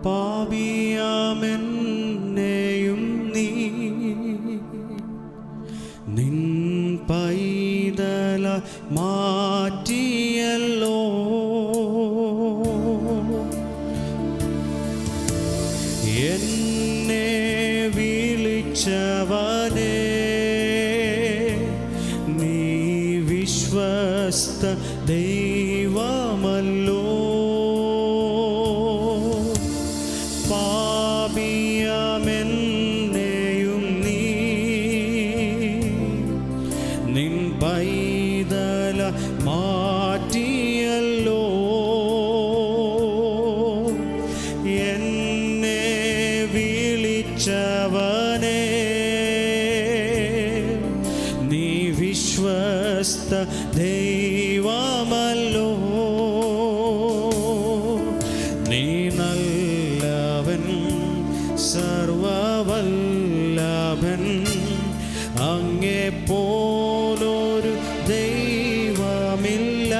പാപിയാമെന്നെയും നീ നിൻ പൈതല മാറ്റിയല്ലോ. എന്നെ വിളിച്ചവനെ നീ വിശ്വസ്ത ദൈവമല്ലോ. പാപിയാമെന്നെയും നീ നിൻ പൈതല മാറ്റിയല്ലോ. എന്നെ വിളിച്ചവനെ നീ വിശ്വസ്ത ദൈവമല്ലോ. നീ നല്ലവൻ സർവവല്ലഭൻ, അങ്ങെപ്പോലൊരു ദൈവമില്ല.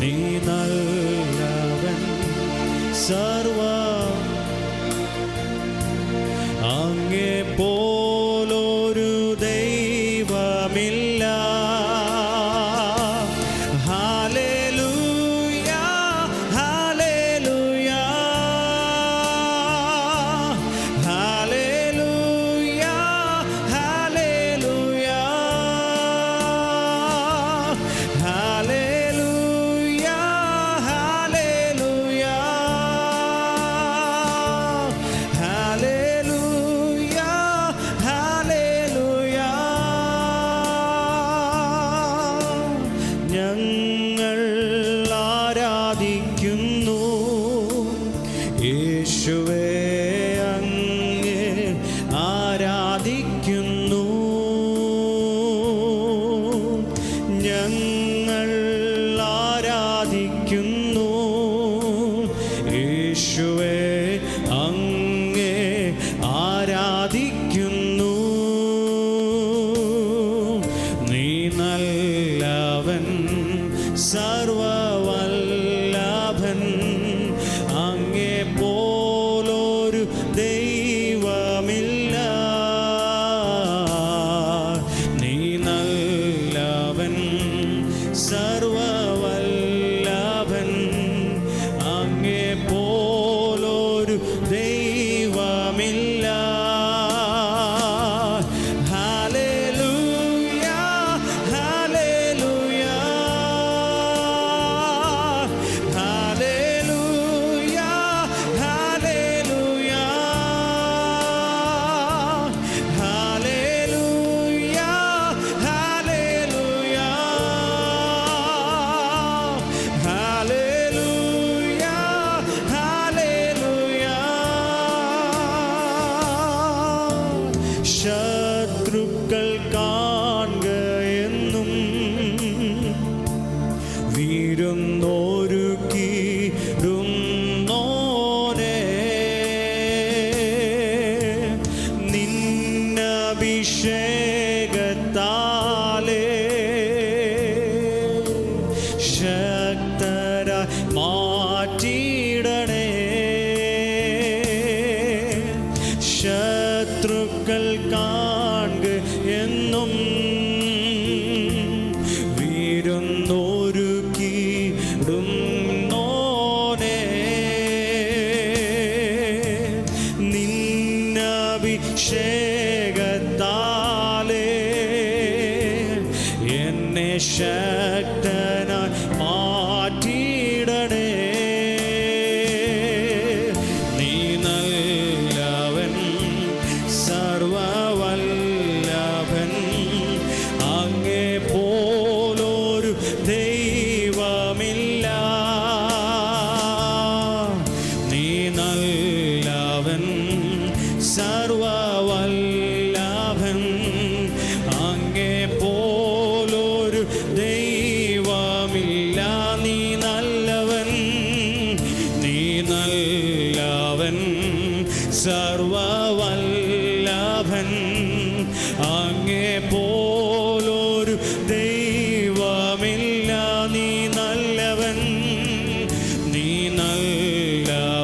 നീ നല്ലവൻ അങ്ങെപ്പോലൊരു ദൈവമില്ല. Hallelujah hallelujah hallelujah hallelujah hallelujah hallelujah hallelujah hallelujah. ഞങ്ങൾ ആരാധിക്കുന്നു യേശുവേ, അങ്ങേ ആരാധിക്കുന്നു. ഞങ്ങൾ ആരാധിക്കുന്നു യേശുവേ, അങ്ങേ ആരാധിക്കുന്നു. നീ നല്ലവൻ സർവവല്ലഭൻ, അങ്ങെപ്പോലൊരു ദൈവമില്ല. നീ നല്ലവൻ സർവവല്ലഭൻ, അങ്ങെപ്പോലൊരു ദൈവമില്ല. Hallelujah hallelujah hallelujah hallelujah hallelujah hallelujah hallelujah hallelujah. ശത്രുക്കൾ കാണുക എന്നും വീരുന്നോരുക്കിടുന്നോനെ, നിന്നഭിഷേകത്താലേ ശക്തരായി മാറ്റിയിടണേ. ശത്രുക്കൾ കാണുക എന്നും വീരുന്നോരുക്കിടുന്നോനെ, നിന്നഭിഷേകത്താലേ എന്നെ ശക്തനായി മാറ്റിയിടണേ. നീ നല്ലവൻ സർവവല്ലഭൻ, അങ്ങെപ്പോലൊരു ദൈവമില്ല. നീ നല്ലവൻ സർവവല്ലഭൻ,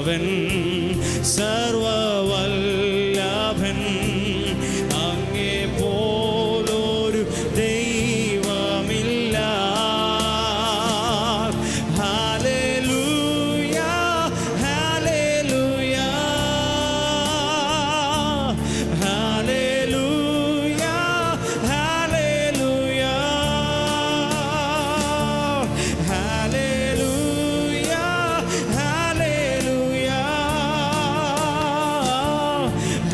സർവവല്ലഭൻ സർവവല്ലഭൻ അങ്ങേ പോലൊരു ദൈവമില്ല. Hallelujah hallelujah hallelujah hallelujah hallelujah hallelujah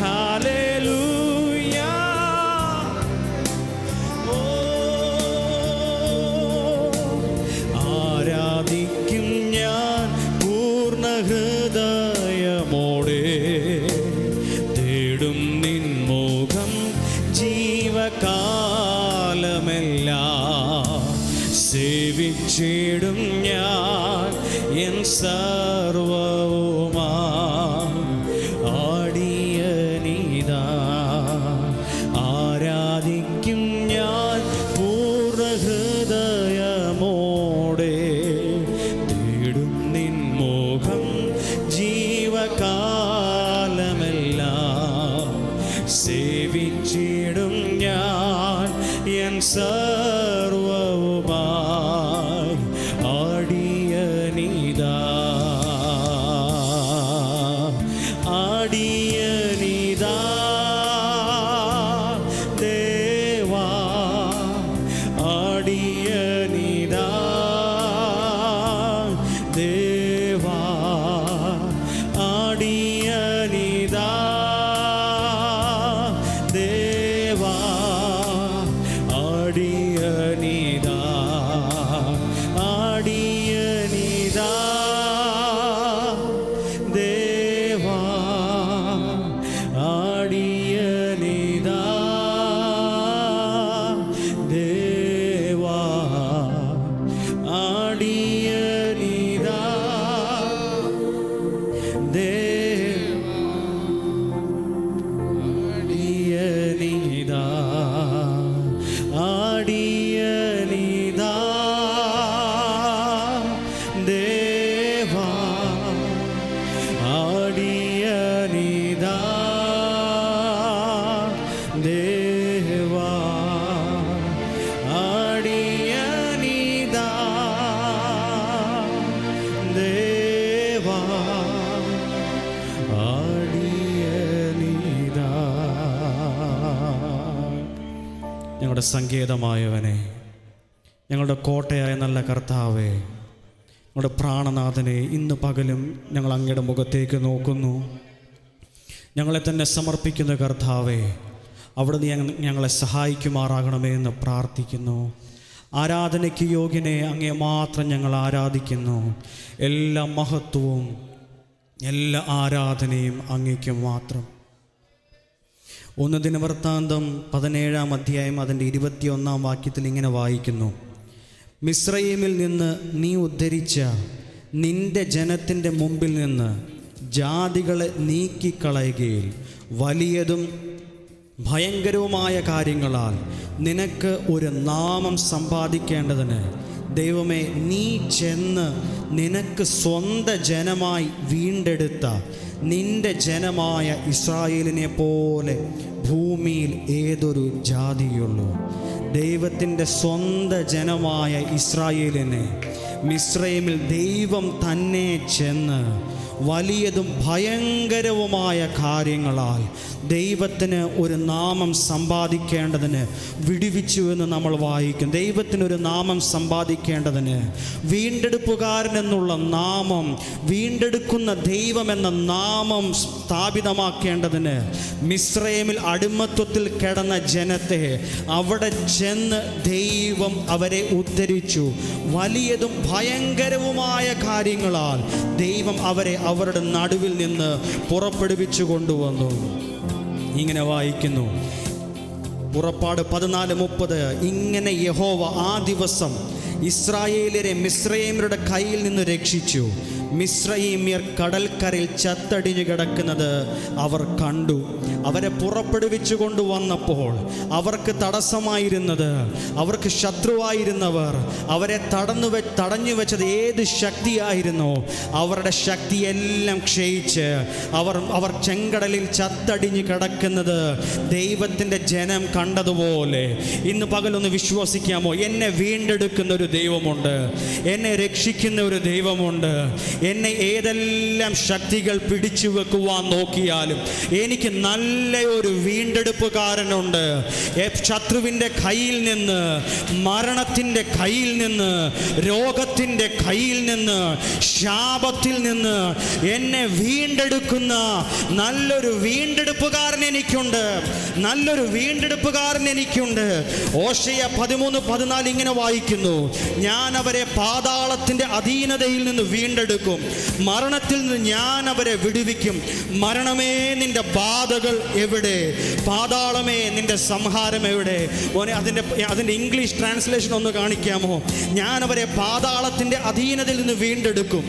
hallelujah. ആരാധിക്കും ഞാൻ പൂർണ്ണ ഹൃദയമോടെ, തേടും നിൻ മുഖം ജീവകാലമെല്ലാം. സേവിച്ചിടും ഞാൻ എൻ സർവവുമാ ആടിയനിതാ. ആരാധിക്കും ഞാൻ പൂർണ്ണ ഹൃദയമോടെ, തേടും നിൻ മുഖം ജീവകാലമെല്ലാം. സേവിച്ചിടും ഞാൻ എൻ സർവവുമായി ആടിയനിതാ. ആടിയനിതാ ദേവാ, ആടിയനിതാ ദേവാ, ആടിയനിതാ ദേവാ, ആടിയനിതാ ആടിയനിതാ ദേവാ, ആടിയനിതാ ദേവാ, ആടിയനിതാ ദേവാ, ആടിയനിതാ ആടിയനിതാ ദേവാ, ആടിയനിതാ ദേവാ, ആടിയനിതാ ദേവാ, ആടിയനിതാ. ഞങ്ങളുടെ സങ്കേതമായവനെ, ഞങ്ങളുടെ കോട്ടയായ നല്ല കർത്താവേ, ഞങ്ങളുടെ പ്രാണനാഥനെ, ഇന്ന് പകലും ഞങ്ങൾ അങ്ങയുടെ മുഖത്തേക്ക് നോക്കുന്നു. ഞങ്ങളെ തന്നെ സമർപ്പിക്കുന്ന കർത്താവേ, അവിടുന്ന് ഞങ്ങളെ സഹായിക്കുമാറാകണമേ എന്ന് പ്രാർത്ഥിക്കുന്നു. ആരാധനയ്ക്ക് യോഗ്യനെ അങ്ങയെ മാത്രം ഞങ്ങൾ ആരാധിക്കുന്നു. എല്ലാ മഹത്വവും എല്ലാ ആരാധനയും അങ്ങയ്ക്ക് മാത്രം. 1 ദിനവൃത്താന്തം 17-ാം അധ്യായം അതിൻ്റെ 21-ാം വാക്യത്തിൽ ഇങ്ങനെ വായിക്കുന്നു: മിസ്രയീമിൽ നിന്ന് നീ ഉദ്ധരിച്ച നിന്റെ ജനത്തിൻ്റെ മുമ്പിൽ നിന്ന് ജാതികളെ നീക്കിക്കളയുകയിൽ വലിയതും ഭയങ്കരവുമായ കാര്യങ്ങളാൽ നിനക്ക് ഒരു നാമം സമ്പാദിക്കേണ്ടതിന് ദൈവമേ, നീ ചെന്ന് നിനക്ക് സ്വന്തം ജനമായി വീണ്ടെടുത്ത നിന്റെ ജനമായ ഇസ്രായേലിനെ പോലെ ഭൂമിയിൽ ഏതൊരു ജാതിയുള്ളൂ. ദൈവത്തിൻ്റെ സ്വന്തം ജനമായ ഇസ്രായേലിനെ മിസ്രയീമിൽ ദൈവം തന്നെ ചെന്ന് വലിയതും ഭയങ്കരവുമായ കാര്യങ്ങളാൽ ദൈവത്തിന് ഒരു നാമം സമ്പാദിക്കേണ്ടതിന് വിടുവിച്ചുവെന്ന് നമ്മൾ വായിക്കും. ദൈവത്തിനൊരു നാമം സമ്പാദിക്കേണ്ടതിന്, വീണ്ടെടുപ്പുകാരൻ എന്നുള്ള നാമം, വീണ്ടെടുക്കുന്ന ദൈവമെന്ന നാമം സ്ഥാപിതമാക്കേണ്ടതിന് മിസ്രയീമിൽ അടിമത്വത്തിൽ കിടന്ന ജനത്തെ അവിടെ ചെന്ന് ദൈവം അവരെ ഉദ്ധരിച്ചു. വലിയതും ഭയങ്കരവുമായ കാര്യങ്ങളാൽ ദൈവം അവരെ അവരുടെ നടുവിൽ നിന്ന് പുറപ്പെടുവിച്ചു കൊണ്ടുവന്നു. ഇങ്ങനെ വായിക്കുന്നു, പുറപ്പാട് 14:30. ഇങ്ങനെ യഹോവ ആ ദിവസം ഇസ്രായേലിനെ മിസ്രയീമ്യരുടെ കയ്യിൽ നിന്ന് രക്ഷിച്ചു. മിസ്രയീമ്യർ കടൽക്കരയിൽ ചത്തടിഞ്ഞു കിടക്കുന്നത് അവർ കണ്ടു. അവരെ പുറപ്പെടുവിച്ചു കൊണ്ടുവന്നപ്പോൾ അവർക്ക് തടസ്സമായിരുന്നത്, അവർക്ക് ശത്രുവായിരുന്നവർ, അവരെ തടഞ്ഞു വെച്ചത് ഏത് ശക്തിയായിരുന്നു? അവരുടെ ശക്തിയെല്ലാം ക്ഷയിച്ച് അവർ ചെങ്കടലിൽ ചത്തടിഞ്ഞ് കിടക്കുന്നത് ദൈവത്തിൻ്റെ ജനം കണ്ടതുപോലെ ഇന്ന് പകലൊന്ന് വിശ്വസിക്കാമോ? എന്നെ വീണ്ടെടുക്കുന്ന ഒരു ദൈവമുണ്ട്, എന്നെ രക്ഷിക്കുന്ന ഒരു ദൈവമുണ്ട്. എന്നെ ഏതെല്ലാം ശക്തികൾ പിടിച്ചു വെക്കുവാൻ നോക്കിയാലും എനിക്ക് നല്ല ഒരു വീണ്ടെടുപ്പുകാരനുണ്ട്. ശത്രുവിൻ്റെ കയ്യിൽ നിന്ന്, മരണത്തിൻ്റെ കയ്യിൽ നിന്ന്, രോഗത്തിൻ്റെ കയ്യിൽ നിന്ന്, ശാപത്തിൽ നിന്ന് എന്നെ വീണ്ടെടുക്കുന്ന നല്ലൊരു വീണ്ടെടുപ്പുകാരൻ എനിക്കുണ്ട്. നല്ലൊരു വീണ്ടെടുപ്പുകാരൻ എനിക്കുണ്ട്. ഓശയ 13:14 ഇങ്ങനെ വായിക്കുന്നു: ഞാൻ അവരെ പാതാളത്തിൻ്റെ അധീനതയിൽ നിന്ന് വീണ്ടെടുക്കും, മരണത്തിൽ നിന്ന് ഞാൻ അവരെ വിടുവിക്കും. മരണമേ, നിന്റെ ബാധകൾ എവിടെ? പാതാളമേ, നിന്റെ സംഹാരം എവിടെ? അതിൻ്റെ ഇംഗ്ലീഷ് ട്രാൻസ്ലേഷൻ ഒന്ന് കാണിക്കാമോ? ഞാൻ അവരെ പാതാളത്തിൻ്റെ അധീനതയിൽ നിന്ന് വീണ്ടെടുക്കും,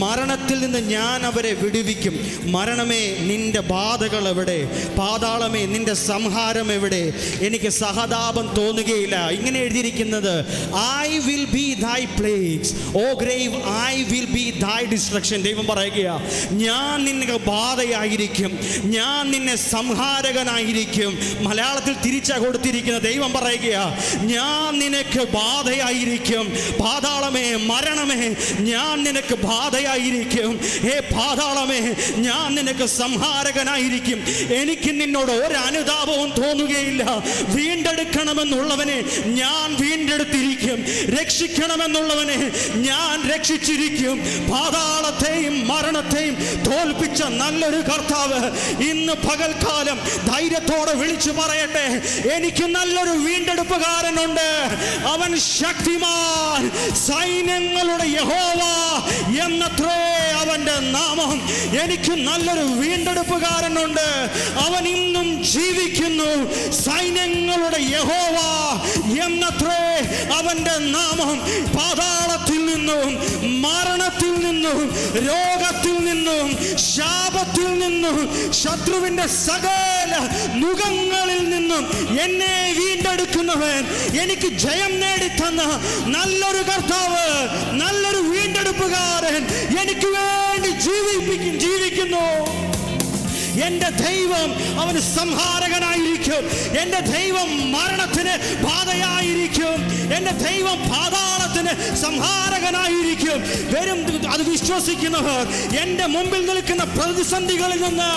മരണത്തിൽ നിന്ന് ഞാൻ അവരെ വിടുവിക്കും. മരണമേ, നിന്റെ ബാധകൾ എവിടെ? പാതാളമേ, നിന്റെ സംഹാരം എവിടെ? എനിക്ക് സഹതാപം തോന്നുകയില്ല. ഇങ്ങനെ എഴുതിയിരിക്കുന്നത്: I will be thy plagues, O grave, I will be thy destruction. ദൈവം പറയുക, ഞാൻ നിനക്ക് ബാധയായിരിക്കും, ഞാൻ നിന്നെ സംഹാരകനായിരിക്കും. മലയാളത്തിൽ തിരിച്ചാ കൊടുത്തിരിക്കുന്നത്. ദൈവം പറയുക, ഞാൻ നിനക്ക് ബാധയായിരിക്കും. പാതാളമേ, മരണമേ, ഞാൻ നിനക്ക് ബാധയായിരിക്കും. പാതാളമേ, ഞാൻ നിനക്ക് സംഹാരകനായിരിക്കും. എനിക്ക് നിന്നോട് ഒരു അനുതാപവും തോന്നുകയില്ല. വീണ്ടെടുക്കണമെന്നുള്ളവനെ ഞാൻ വീണ്ടെടുത്തിരിക്കും, രക്ഷിക്കണമെന്നുള്ളവനെ ഞാൻ രക്ഷിച്ചിരിക്കും. പാതാളത്തെയും മരണത്തെയും തോൽപ്പിച്ച നല്ലൊരു കർത്താവ് ഇന്ന് പകൽക്കാലം ധൈര്യത്തോടെ വിളിച്ചു പറയട്ടെ: എനിക്ക് നല്ലൊരു വീണ്ടെടുപ്പുകാരനുണ്ട്. അവൻ ശക്തിമാൻ, സൈന്യങ്ങളുടെ യഹോവ എന്നത്രേ അവന്റെ നാമം. എനിക്ക് നല്ലൊരു വീണ്ടെടുപ്പുകാരനുണ്ട്. അവൻ ഇന്നും ജീവിക്കുന്നു. സൈന്യങ്ങളുടെ യഹോവ എന്നത്രേ അവന്റെ നാമം. പാതാളത്തിൽ നിന്നും, മരണത്തിൽ നിന്നും, രോഗത്തിൽ നിന്നും, ശാപത്തിൽ നിന്നും, ശത്രുവിന്റെ സകല മുഖങ്ങളിൽ നിന്നും എന്നെ വീണ്ടെടുക്കുന്നവൻ, എനിക്ക് ജയം നേടിത്തന്ന നല്ലൊരു കർത്താവ്, നല്ലൊരു വീണ്ടെടുപ്പുകാരൻ എനിക്ക് വേണ്ടി ജീവിക്കുന്നു. എൻ്റെ ദൈവം അവന് സംഹാരകനായിരിക്കും. എൻ്റെ ദൈവം മരണത്തിന് ബാധയായിരിക്കും. എൻ്റെ ദൈവം പാതാളത്തിന് സംഹാരകനായിരിക്കും. വരും അത് വിശ്വസിക്കുന്നവർ, എൻ്റെ മുമ്പിൽ നിൽക്കുന്ന പ്രതിസന്ധികളിൽ നിന്ന്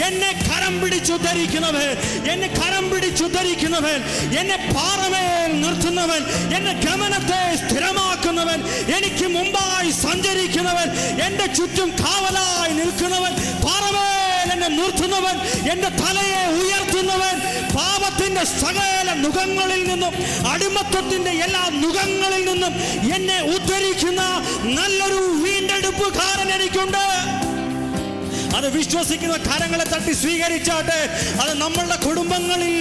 എന്നെ കരം പിടിച്ചുദ്ധരിക്കുന്നവൻ, എന്നെ കരം പിടിച്ചുദ്ധരിക്കുന്നവൻ, എന്നെ പാറമേൽ നിർത്തുന്നവൻ, എന്നെ ഗമനത്തെ സ്ഥിരമാക്കുന്നവൻ, എനിക്ക് മുമ്പായി സഞ്ചരിക്കുന്നവൻ, എൻ്റെ ചുറ്റും കാവലായി നിൽക്കുന്നവൻ, പാറമേൽ എന്നെ നിർത്തുന്നവൻ, എൻ്റെ തലയെ ഉയർത്തുന്നവൻ, പാപത്തിന്റെ സകല നുകങ്ങളിൽ നിന്നും, അടിമത്വത്തിന്റെ എല്ലാ നുകങ്ങളിൽ നിന്നും എന്നെ ഉദ്ധരിക്കുന്ന നല്ലൊരു വീണ്ടെടുപ്പുകാരൻ എനിക്കുണ്ട്. അത് വിശ്വസിക്കുന്ന കരങ്ങളെ തട്ടി സ്വീകരിച്ചാട്ടെ. അത് നമ്മളുടെ കുടുംബങ്ങളിൽ,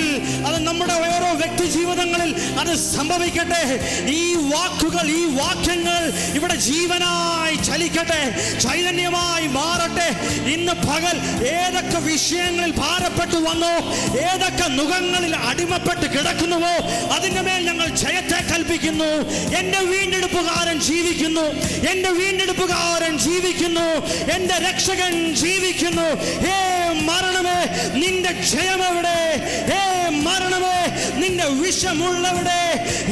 അത് നമ്മുടെ ഓരോ വ്യക്തി ജീവിതങ്ങളിൽ അത് സംഭവിക്കട്ടെ. ഈ വാക്കുകൾ, ഈ വാക്യങ്ങൾ ഇവിടെ ജീവനായി ചലിക്കട്ടെ, ചൈതന്യമായി മാറട്ടെ. ഇന്ന് പകൽ ഏതൊക്കെ വിഷയങ്ങളിൽ ഭാരപ്പെട്ടു വന്നോ, ഏതൊക്കെ നുകങ്ങളിൽ അടിമപ്പെട്ട് കിടക്കുന്നുവോ, അതിൻ്റെ മേൽ ഞങ്ങൾ ജയത്തെ കൽപ്പിക്കുന്നു. എൻ്റെ വീണ്ടെടുപ്പുകാരൻ ജീവിക്കുന്നു, എൻ്റെ വീണ്ടെടുപ്പുകാരൻ ജീവിക്കുന്നു, എൻ്റെ രക്ഷകൻ ജീവിക്കുന്നു. ഹേ മരണമേ, നിന്റെ ജയമെവിടെ? ഹേ മരണമേ, നിന്റെ വിഷമുള്ളവിടെ?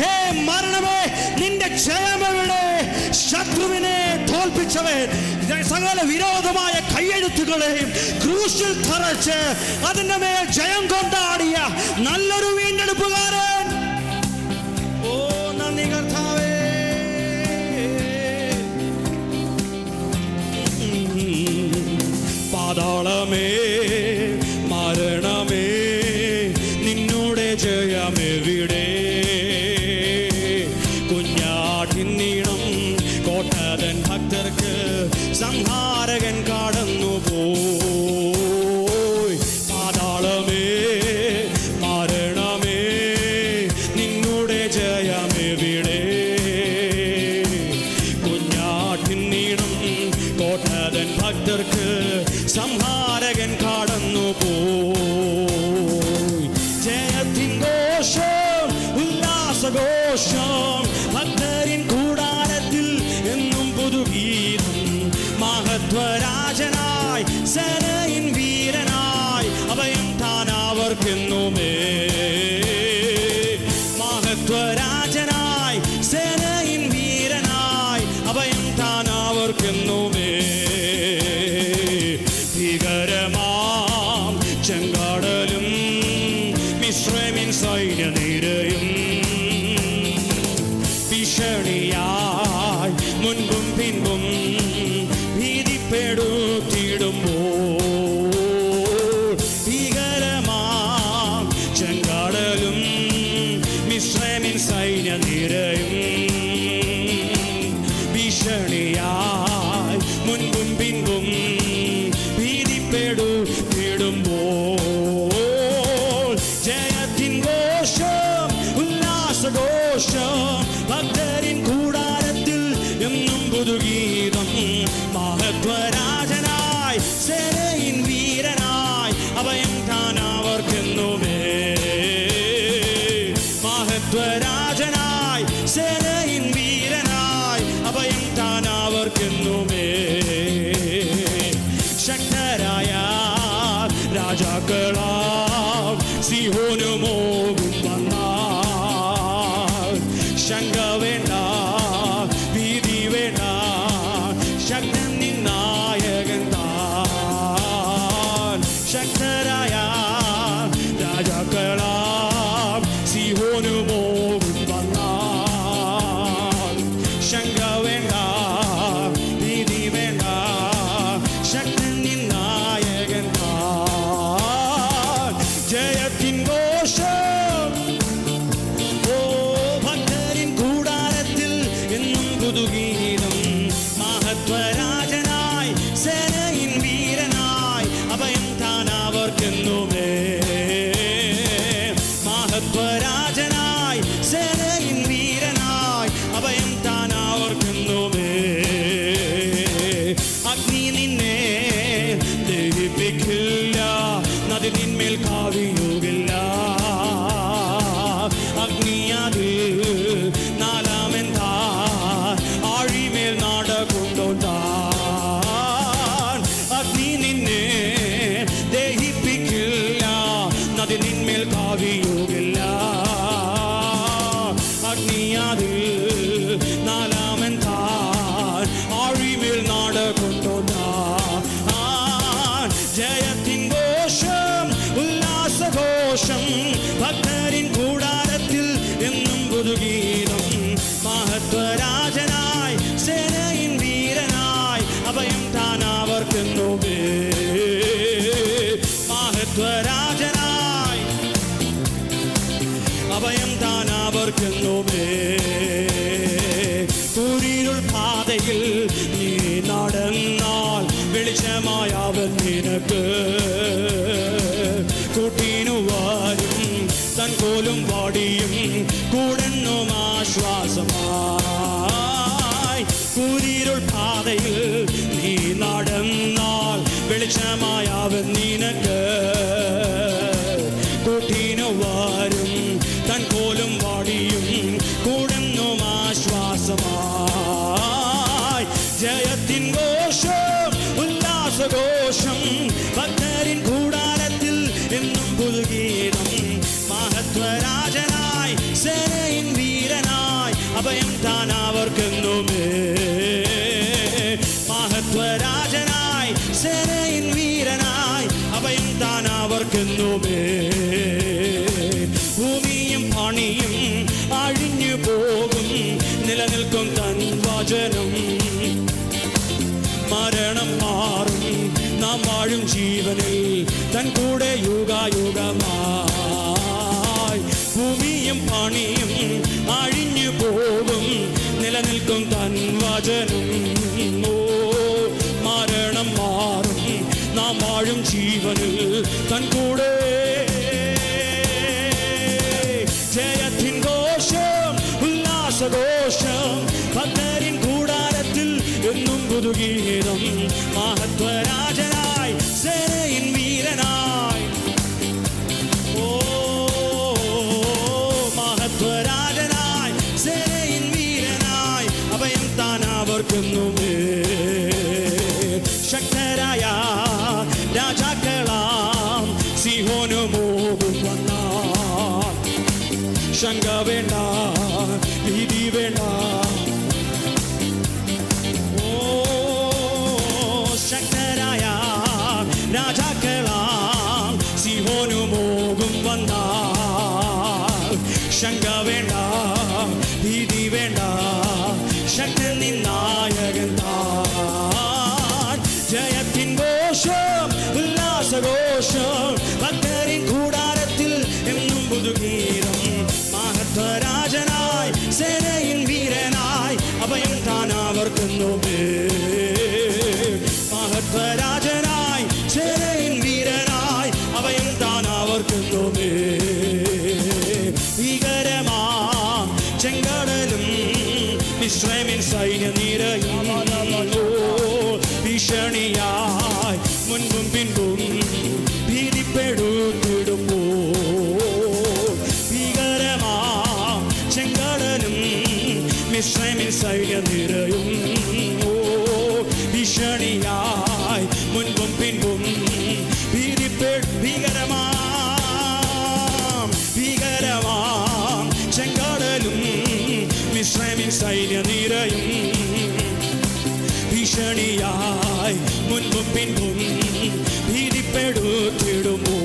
ഹേ മരണമേ, നിന്റെ ജയമെവിടെ? ശത്രുവിനെ തോൽപ്പിച്ചവൻ, സകല വിരോധമായ കയ്യെഴുത്തുകളെയും ക്രൂശിൽ തറച്ച് അതിന്റെ മേൽ ജയം കൊണ്ടാടിയ നല്ലൊരു വീണ്ടെടുപ്പുകാരൻ. ഓ നന്ദി കർത്താവേ. പാതാളമേ, മരണമേ, നിന്നോടെ ജയമെവിടെ? കുഞ്ഞാട്ടിൻ നീളം കോട്ടതൻ ഭക്തർക്ക് സംഹാരകൻ കടന്നു പോയി. പാതാളമേ, മരണമേ, നിന്നോടെ ജയമെവിടെ? കുഞ്ഞാട്ടിൻ നീളം കോട്ടതൻ ഭക്തർക്ക് സംഹാരകൻ കടന്നു പോയി. ജയത്തിൻ ഘോഷം ഉല്ലാസഘോഷം ഭക്തരിൻ കൂടാരത്തിൽ എന്നും പുതുഗീതം. മഹത്വരാജനായി സേനയിൻ വീരനായി അഭയം താനവർക്കെന്നുമേ. മഹത്വരാജനായി സേനയിൻ വീരനായി അഭയം താനവർക്കെന്നുമേ. ഭീകരമാം ചെങ്കടലും മിസ്രൈമിൻ സൈന്യനിരയും ഭീഷണിയായി മുൻപും പിൻപും ഭീതിപ്പെടുത്തിയിടുമ്പോൾ. ഭീകരമാം ചെങ്കടലും മിസ്രൈമിൻ സൈന്യനിരയും ഭീഷണിയായി മുൻപും പിൻപും ഭീതിപ്പെടുത്തിയിടുമ്പോൾ. ജയത്തിൻ ഘോഷം ഉല്ലാസഘോഷം ഭക്തരിൻ കൂടാരത്തിൽ എന്നും പുതുഗീതം. മഹത്വരാജനായി സേനയിൻ വീരനായി അഭയം താനവർക്കെന്നുമേ. മഹത്വരാജനായി സേനയിൻ വീരനായി അഭയം താനവർക്കെന്നുമേ. ശക്തരായ രാജാക്കളാം സിഹോനുമോകും വന്നാൽ ശങ്ക വേണ്ട, ഭീതി വേണ്ട, ശക്തൻ നിന്നായകൻ താൻ. ശക്തരായ രാജാക്കളാം സിഹോനുമോകും വന്നാൽ ശങ്ക വേണ്ട, ഭീതി വേണ്ട, ശക്തൻ നിന്നായകൻ താൻ. ജയത്തിൻ ഘോഷം ഓ ഭക്തരിൻ കൂടാരത്തിൽ എന്നും പുതുഗീതം. മഹത്വരാജനായി സേനയിൻ വീരനായി അഭയം താനവർക്കെന്നുമേ. മഹത്വരാജനായി സേനയിൻ വീരനായി അഭയം താനവർക്കെന്നുമേ. അഗ്നി നിന്നെ ദഹിപ്പിക്കില്ല, നദി നിന്മേൽ കാവിയുകില്ല. അഗ്നിയാതിൽ നാലാമെന്താ ആഴിമേൽ നാടകൊണ്ടോണ്ടാൻ. അഗ്നി നിന്നെ ദഹിപ്പിക്കില്ല, നദി നിന്മേൽ കാവിയുകില്ല. അഗ്നിയാതിൽ നാലാമെന്താ ആഴിമേൽ നാടകൊണ്ടോണ്ടാൻ. ജയത്തിൻ ഘോഷം ഉല്ലാസഘോഷം ഭക്തരിൻ കൂടാരത്തിൽ എന്നും പുതുഗീതം. മഹത്വരാജനായി സേനയിൻ വീരനായി അഭയം താനവർക്കെന്നുമേ. മഹത്വരാജനായി അഭയം താനവർക്കെന്നുമേ. കൂരിരുൾ പാതയിൽ നീ നടന്നാൽ വെളിച്ചമായ അവൻ നിനക്ക് കൂട്ടിനു വരും. തൻ കോലും വാടിയും കൂടെന്നും ആശ്വാസമായി. കൂരിരുൾ പാതയിൽ നീ നടന്നാൽ വെളിച്ചമായ അവൻ നിനക്ക് കൂട്ടിനു വരും. തൻ കോലും വാടിയും കൂടെന്നും ആശ്വാസമായി. ജയത്തിൻ ഘോഷം ഉല്ലാസഘോഷം ഭക്തരിൻ കൂടാരത്തിൽ എന്നും പുതുഗീതം. മഹത്വരാജനായി സേനയിൻ വീരനായി അഭയം താനവർക്കെന്നുമേ. മഹത്വരാജനായി സേനയിൻ വീരനായി അഭയം താനവർക്കെന്നുമേ. ഭൂമിയും പണിയും അഴിഞ്ഞു പോകും, നിലനിൽക്കും തൻ വചനം. മരണം മാറും, നാം വാഴും ജീവനിൽ തൻ കൂടെ യുഗായുഗമായി. ഭൂമിയും പണിയും അഴിഞ്ഞു പോകും, നിലനിൽക്കും തൻ വചനം. ഓ മരണം മാറും, നാം വാഴും ജീവനിൽ തൻ കൂടെ. ജയത്തിൻ ഘോഷം ഉല്ലാസഘോഷം ഭക്തരിൻ കൂടാരത്തിൽ എന്നും പുതുഗീതം. പുതുഗീതം മഹത്വരാജനായി സേനയിൻ വീരനായി ഓ മഹത്വരാജനായി സേനയിൻ വീരനായി അഭയം താൻ അവർക്കുന്നുമേ ശക്തരായ രാജാക്കളാം സിഹോനു മോകും വന്നാൽ ശങ്ക വേണ്ട ഭീതി വേണ്ട ഓ ശക്തരായ രാജാക്കളാം സിഹോനു മോകും വന്നാൽ ശങ്ക വേണ്ട ഭീതി വേണ്ട ശക്തൻ നിന്നായകൻ താൻ ജയത്തിൻ ഘോഷം ഉല്ലാസഘോഷം ഭക്തരിൻ കൂടാരത്തിൽ എന്നും പുതുഗീതം മഹത്വരാജനായി സേനയിൻ വീരനായി അഭയം താൻ അവർക്കുന്നുമേ മഹത്വരാജനായി സേനയിൻ വീരനായി അഭയം താൻ അവർക്കുന്നുമേ ഭീകരമാ ചെങ്കടലും മിസ്രയീമിൻ സൈന്യനിരയും ഭീഷണിയായി മുൻപും പിൻപും ഭീതിപ്പെടുത്തിടുമ്പോൾ ഭീകരമാ ചെങ്കടലും മിസ്രയീമിൻ സൈന്യനിരയും ഭീഷണിയായി മുൻപും പിൻപും ഭീകരമാം ചെങ്കടലും മിസ്രയീമിൻ സൈന്യനിരയും ഭീഷണിയായി മുൻപും പിൻപും ഭീതിപ്പെടുത്തിടുമ്പോൾ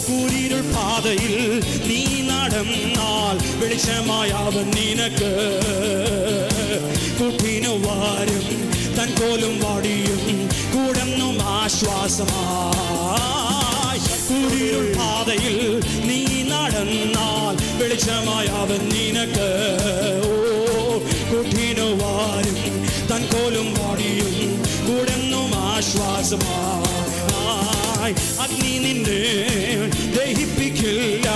കൂരിരുൾ പാതയിൽ നീ നടന്നാൽ വെളിച്ചമായ അവൻ നിനക്ക് കുട്ടിനു വാരും തൻ കോലും വാടിയും കൂടെന്നും ആശ്വാസമായി കൂരിരുൾ പാതയിൽ നീ നടന്നാൽ വെളിച്ചമായ അവൻ നിനക്ക് കുട്ടിനു വാരും തൻ കോലും വാടിയും കൂടെന്നും ആശ്വാസമായി അഗ്നി നിന്നെ ദഹിപ്പിക്കില്ല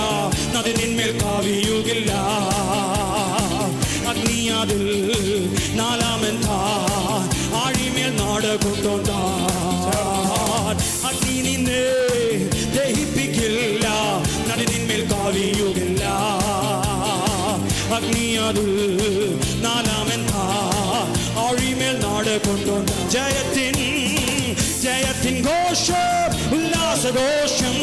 നദി നിന്മേൽ കാവിയുകില്ല അഗ്നി അതിൽ നാലാമൻ താൻ ആഴിമേൽ നാട് കൊണ്ടോണ്ടാൻ അഗ്നി നിന്നെ ദഹിപ്പിക്കില്ല നദി നിന്മേൽ കാവിയുകില്ല അഗ്നി അതിൽ നാലാമൻ താൻ ആഴിമേൽ നാട് കൊണ്ടോണ്ട ജയത്തിൻ ഘോഷം ഉല്ലാസഘോഷം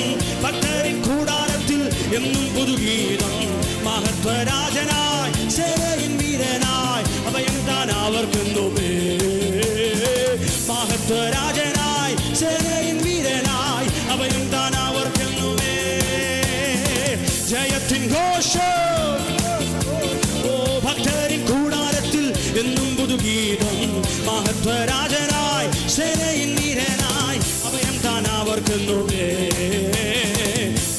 ഭക്തരിൻ കൂടാരത്തിൽ എന്നും പുതുഗീതം മഹത്വരാജനായി സേനയിൻ വീരനായി അഭയം താൻ അവർക്കുന്നുമേ മഹത്വരാജനായി സേനയിൻ വീരനായി അഭയം താൻ അവർക്കുന്നുമേ ജയത്തിൻ ഘോഷം ഓ ഭക്തരിൻ കൂടാരത്തിൽ എന്നും പുതുഗീതം മഹത്വരാജനായി സേനയിൻ വീരനായി അഭയം താൻ അവർക്കുന്നുമേ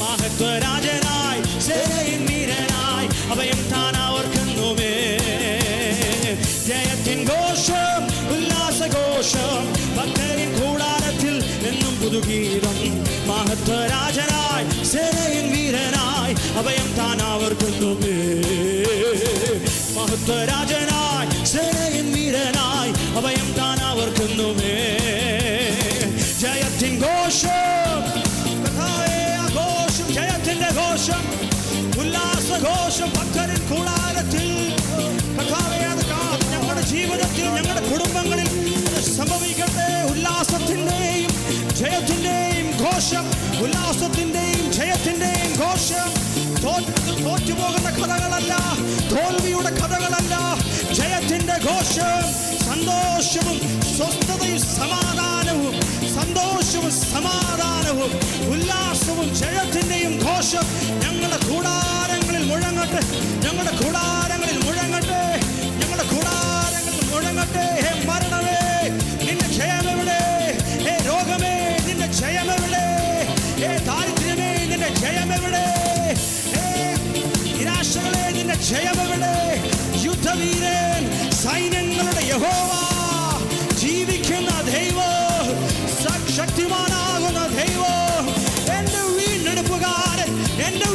മഹത്വരാജനായി സേനയിൻ വീരനായി അഭയം താൻ അവർക്കുന്നുമേ ജയത്തിൻ ഘോഷം ഉല്ലാസഘോഷം ഭക്തരിൻ കൂടാരത്തിൽ എന്നും പുതുഗീതം മഹത്വരാജനായി സേനയിൻ വീരനായി അഭയം താൻ അവർക്കുന്നുമേ മഹത്വരാജനായി സേനയിൻ വീരനായി അഭയം താൻ അവർക്കുന്നുമേ ജയത്തിൻ ഘോഷം ആഘോഷം ജയത്തിന്റെ ഘോഷം ഉല്ലാസഘോഷം ഭക്തരിൻ കൂടാരത്തിൽ ഞങ്ങളുടെ ജീവിതത്തിൽ ഞങ്ങളുടെ കുടുംബങ്ങളിൽ സംഭവിക്കട്ടെ ഉല്ലാസത്തിന്റെയും ജയത്തിന്റെയും ഘോഷം ഉല്ലാസത്തിന്റെയും ജയത്തിന്റെയും ഘോഷം തോറ്റുപോകുന്ന കഥകളല്ല തോൽവിയുടെ കഥകളല്ല ജയത്തിന്റെ ഘോഷം സന്തോഷവും സ്വസ്ഥതയും സമാധാനവും സന്തോഷവും സമാധാനവും ഉല്ലാസവും ജയത്തിന്റെയും ഘോഷം ഞങ്ങളുടെ കൂടാരങ്ങളിൽ മുഴങ്ങട്ടെ ഞങ്ങളുടെ കൂടാരങ്ങളിൽ മുഴങ്ങട്ടെ ഞങ്ങളുടെ കൂടാരങ്ങളിൽ മുഴങ്ങട്ടെ ഹേ മരണമേ നിന്റെ ജയമെവിടെ ഹേ രോഗമേ നിന്റെ ജയമെവിടെ ഹേ ദാരിദ്ര്യമേ നിന്റെ ജയമെവിടെ ഹേ നിരാശകളെ നിന്റെ ജയമെവിടെ യുദ്ധവീരൻ സൈന്യങ്ങളുടെ യഹോവ ജീവിക്കുന്ന ദൈവം ശക്തിമാനാകുന്ന ദൈവം എന്റെ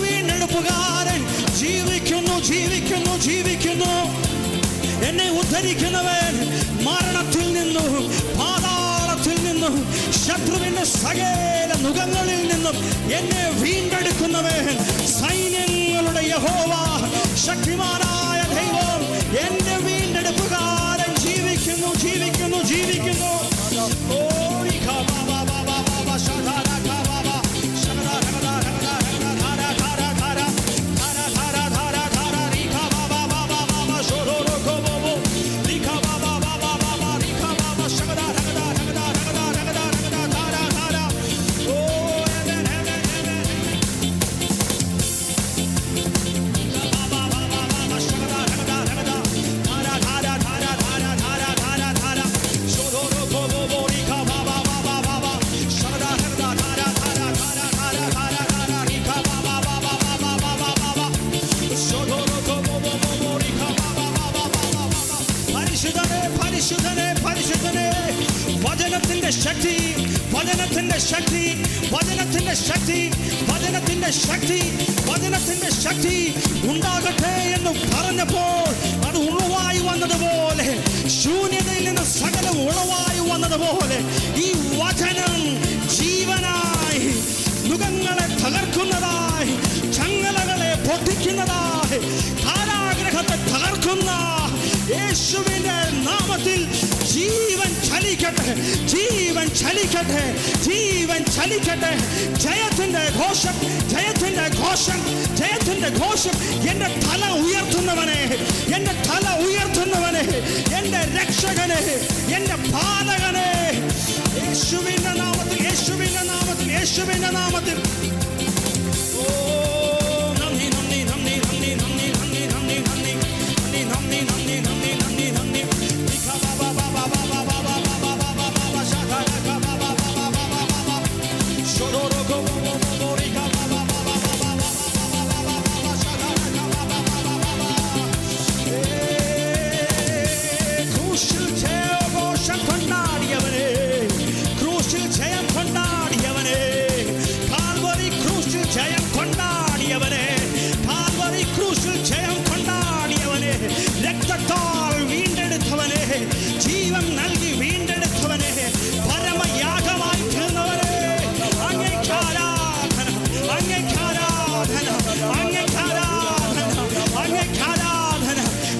വീണ്ടെടുപ്പുകാരൻ ജീവിക്കുന്നു ജീവിക്കുന്നു ജീവിക്കുന്നു എന്നെ ഉദ്ധരിക്കുന്നവൻ മരണത്തിൽ നിന്ന് സകല നുകങ്ങളിൽ നിന്നും എന്നെ വീണ്ടെടുക്കുന്നവൻ, സൈന്യങ്ങളുടെ യഹോവ, ശക്തിമാനായ ദൈവം, എന്റെ വീണ്ടെടുപ്പുകാരൻ ജീവിക്കുന്നു, ജീവിക്കുന്നു, ജീവിക്കുന്നു. വചനത്തിന്റെ ശക്തി, വചനത്തിന്റെ ശക്തി, വചനത്തിന്റെ ശക്തി, വചനത്തിന്റെ ശക്തി, വചനത്തിന്റെ ശക്തി ഉണ്ടാകട്ടെ എന്ന് പറഞ്ഞപ്പോൾ അത് ഉളവായി വന്നതുപോലെ, ശൂന്യതയിൽ നിന്ന് സകലം ഉളവായി വന്നതുപോലെ ഈ വചനം ജീവനായി നുകങ്ങളെ തകർക്കുന്നതായി, ചങ്ങലകളെ പൊട്ടിക്കുന്നതായി, കാരാഗ്രഹത്തെ തകർക്കുന്ന യേശുവിന്റെ നാമത്തിൽ ജീവൻ ചലിക്കട്ടെ, ജീവൻ ചലിക്കട്ടെ, ജീവൻ ചലിക്കട്ടെ. ജയത്തിന്റെ ഘോഷം, ജയത്തിന്റെ ഘോഷം, ജയത്തിന്റെ ഘോഷം. എന്റെ തല ഉയർത്തുന്നവനെ, എന്റെ തല ഉയർത്തുന്നവനെ, എന്റെ രക്ഷകനെ, എന്റെ പാലകനെ, യേശുവിന്റെ നാമത്തിൽ, യേശുവിന്റെ നാമത്തിൽ, യേശുവിന്റെ നാമത്തിൽ. ജീവൻ നൽകി വീണ്ടെടുത്തവനെ, പരമയാഗമായി തീർന്നവനെ, അങ്ങേക്കാരാധന, അങ്ങേക്കാരാധന, അങ്ങേക്കാരാധന, അങ്ങേക്കാരാധന.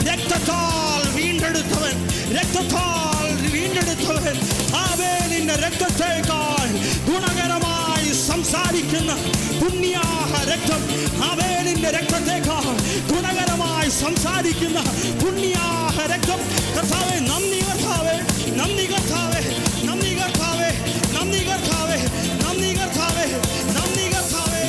രക്തത്താൽ വീണ്ടെടുത്തവൻ, രക്തത്താൽ വീണ്ടെടുത്തവൻ, ആബേലിന്റെ രക്തത്തേക്കാൾ ഗുണകരമായി സംസാരിക്കുന്ന പുണ്യാഹ രക്തം, ആബേലിന്റെ രക്തത്തേക്കാൾ ഗുണകരമായി സംസാരിക്കുന്ന പുണ്യാഹ രക്തം. കർത്താവേ, നന്ദി കർത്താവേ, നന്ദി കർത്താവേ, നന്ദി കർത്താവേ, നന്ദി കർത്താവേ, നന്ദി കർത്താവേ, നന്ദി കർത്താവേ.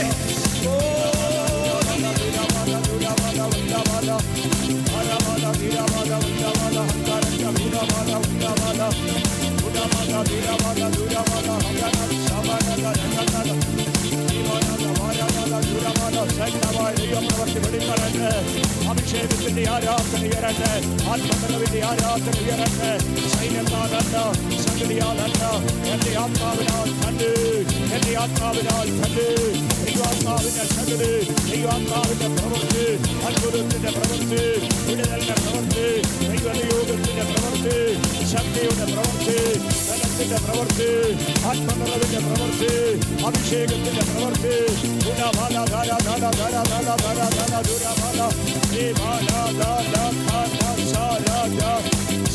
അഭിഷേകത്തിന്റെ ആരാധന ഉയരട്ടെ, ആത്മനിറവിന്റെ ആരാധന ഉയരട്ടെ. സൈന്യത്താലല്ല, സംഗതിയാലല്ല, എന്റെ ആത്മാവിനാൽ തന്നെ, എന്റെ ആത്മാവിനാൽ തന്നെ. ദൈവാത്മാവിന്റെ ശക്തി, ദൈവാത്മാവിന്റെ പ്രവൃത്തി, അത്ഭുതത്തിന്റെ പ്രവൃത്തി, വിടുതലിന്റെ പ്രവൃത്തി, ദൈവയോഗത്തിന്റെ പ്രവൃത്തി, ശക്തിയുടെ പ്രവൃത്തി, ബലത്തിന്റെ പ്രവൃത്തി, ആത്മനിറവിന്റെ പ്രവൃത്തി, അഭിഷേകത്തിന്റെ പ്രവൃത്തി.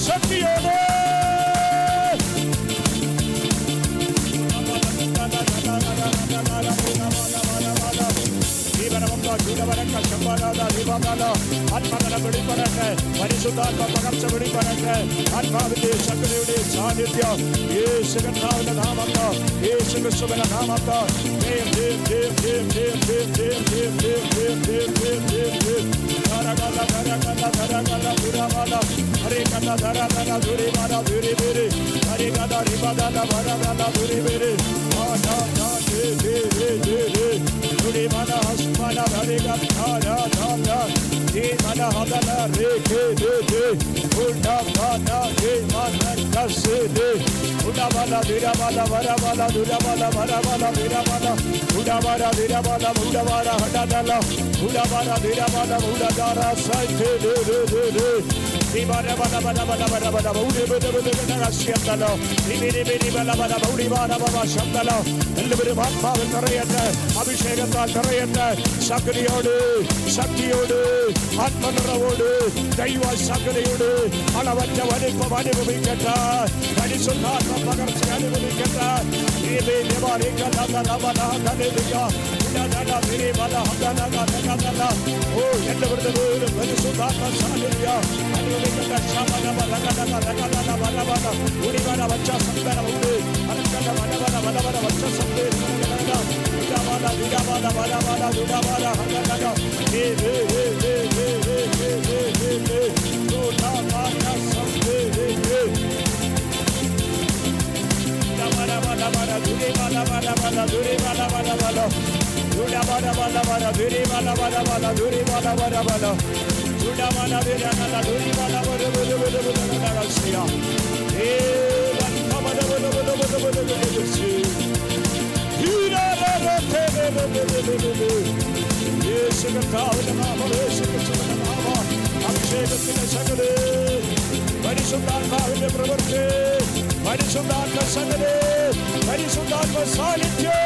ശക്തിയോടെ ആത്മകല വെളിപ്പെടട്ടെ, പരിശുദ്ധാത്മ പകർച്ച വെളിപ്പെടട്ടെ. ആത്മാവിന്റെ ശക്തിയുടെ സാന്നിധ്യം യേശു കർത്താവിന്റെ നാമത്ത്, യേശു ക്രിസ്തുവിന്റെ നാമത്ത്. എല്ലാവരും ആത്മാവിൽ നിറയട്ടെ, അഭിഷേകത്താൽ നിറയട്ടെ. ശക്തിയോട് ശക്തിയോട് ആത്മനിറവോട് ദൈവ ശക്തിയോട് അളവറ്റ വലിപ്പം അനുഭവിക്കട്ടെ. പരിശുദ്ധാത്മ പകർച്ച അനുഭവിക്കട്ടെ. എല്ലാവരുടെ പരിശുദ്ധാത്മ സാന്നിധ്യം അനുഭവിക്കട്ടെ. വച്ച സന്തനമുണ്ട് വച്ച അഭിഷേകത്തിന്റെ ശക്തി, പരിശുദ്ധാത്മാവിന്റെ പ്രവൃത്തി, പരിശുദ്ധാത്മ ശക്തി, പരിശുദ്ധാത്മ സാന്നിധ്യം.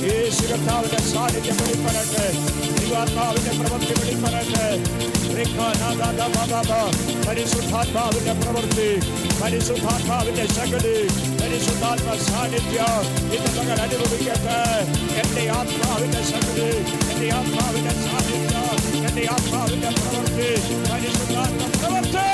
യേശുവിന്റെ സാന്നിധ്യം വെളിപ്പെടട്ടെ, ദൈവാത്മാവിന്റെ പ്രവൃത്തി വെളിപ്പെടട്ടെ. പരിശുദ്ധാത്മാവിന്റെ പ്രവൃത്തി, പരിശുദ്ധാത്മാവിന്റെ ശക്തി, പരിശുദ്ധാത്മ സാന്നിധ്യം ഇന്ന് മകൾ അനുഭവിക്കട്ടെ. എന്റെ ആത്മാവിന്റെ ശക്തി, എന്റെ ആത്മാവിന്റെ സാന്നിധ്യം, എന്റെ ആത്മാവിന്റെ പ്രവൃത്തി, പരിശുദ്ധാത്മ പ്രവൃത്തി.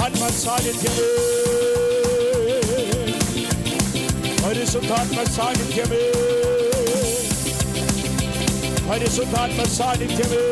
ആത്മസാന്നിധ്യമേ, പരിശുദ്ധാത്മ സാന്നിധ്യമേ, പരിശുദ്ധാത്മ സാന്നിധ്യമേ.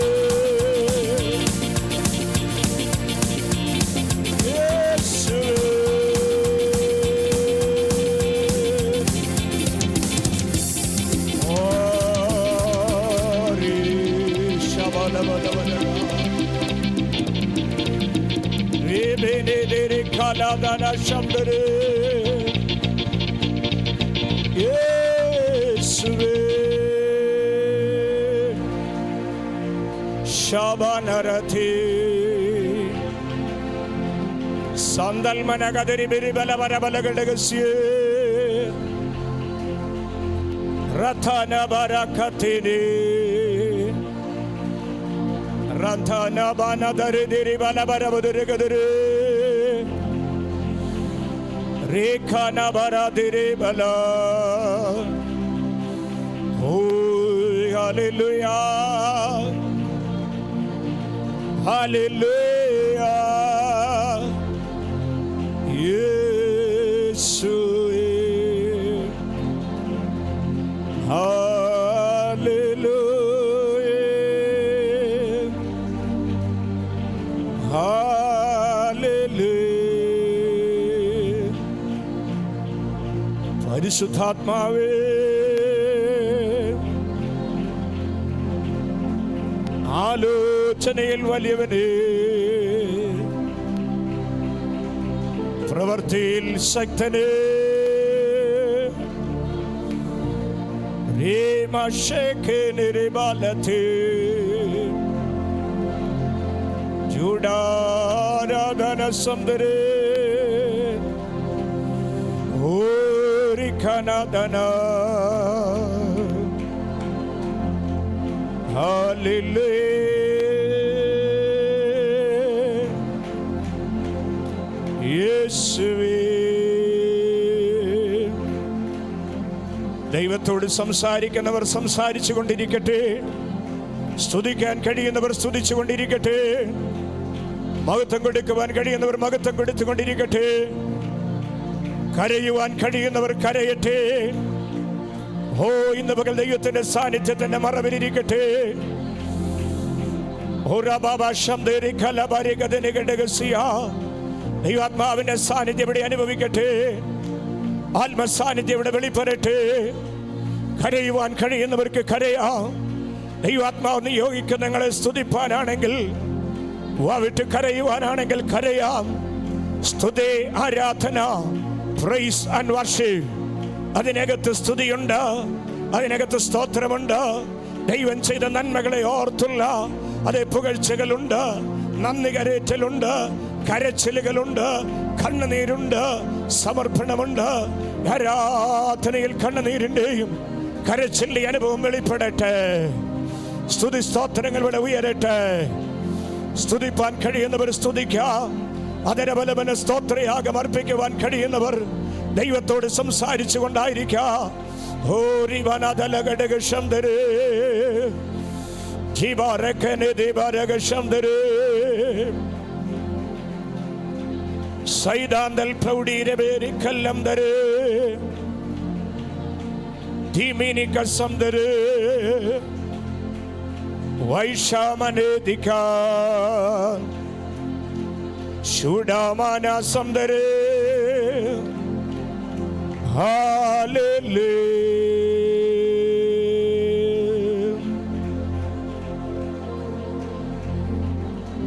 ശബനരഥി സന്തൽമനകദരി ബലിബലവരബലഗഡഗസ്യേ രഥനബരകതിനി രഥനബനദരിദിരി ബലബരബുദുരഗദരി രേഖനബരദിരി ബല. ഓ ഹല്ലേലൂയ, ഹല്ലേലൂയ, യേശുവേ, ഹല്ലേലൂയ, ഹല്ലേലൂയ. പരിശുദ്ധാത്മാവേ, ആലോചനയിൽ വലിയവനേ, പ്രവൃത്തിയിൽ ശക്തനേ, ജൂഡാരാധന സുന്ദരേ, ഓരിഖനദന. ഹല്ലേലൂയ, യേശുവേ. ദൈവത്തോട് സംസാരിക്കുന്നവർ സംസാരിച്ചു കൊണ്ടിരിക്കട്ടെ, സ്തുതിക്കാൻ കഴിയുന്നവർ സ്തുതിച്ചു കൊണ്ടിരിക്കട്ടെ, മഹത്വം കൊടുക്കുവാൻ കഴിയുന്നവർ മഹത്വം കൊടുത്തുകൊണ്ടിരിക്കട്ടെ, കരയുവാൻ കഴിയുന്നവർ കരയട്ടെ, ഓ ഇന്ന് പകൽ ദൈവത്തിന്റെ സാന്നിധ്യത്തിന്റെ മറവിലിരിക്കട്ടെ. ദൈവാത്മാവിന്റെ സാന്നിധ്യം ഇവിടെ അനുഭവിക്കട്ടെ. ആത്മസാന്നിധ്യം ഇവിടെ വെളിപ്പെടട്ടെ. കരയുവാൻ കഴിയുന്നവർക്ക് കരയാം. ദൈവാത്മാവ് നിയോഗിക്കുന്ന നിങ്ങളെ സ്തുതിപ്പാനാണെങ്കിൽ, വാവിട്ട് കരയുവാനാണെങ്കിൽ കരയാം. സ്തുതി, ആരാധന, പ്രൈസ് ആൻഡ് വർഷിപ്പ്, അതിനകത്ത് സ്തുതിയുണ്ട്, അതിനകത്ത് സ്തോത്രമുണ്ട്. ദൈവം ചെയ്ത നന്മകളെ ഓർത്തുള്ള അതേ പുകഴ്ചകളുണ്ട്, നന്ദി കരേറ്റലുണ്ട്, കരച്ചിലുകളുണ്ട്, കണ്ണുനീരുണ്ട്, സമർപ്പണമുണ്ട്. ആരാധനയിൽ കണ്ണുനീരിന്റെയും കരച്ചിലിന്റെ അനുഭവം വെളിപ്പെടട്ടെ. സ്തുതി സ്തോത്രങ്ങൾ ഇവിടെ ഉയരട്ടെ. സ്തുതിപ്പാൻ കഴിയുന്നവർ സ്തുതിക്കാം. അതരബലമന സ്തോത്രയാഗം അർപ്പിക്കുവാൻ കഴിയുന്നവർ ദൈവത്തോട് സംസാരിച്ചു കൊണ്ടായിരിക്കാം. സൈദാന്തൽ പ്രൗഢീരവേരി കല്ലം തരേ ധീമിനി കസം തരേ വൈഷാമനേദിക ശൂഡാമാനാസം തരേ. ഹല്ലേലൂയ.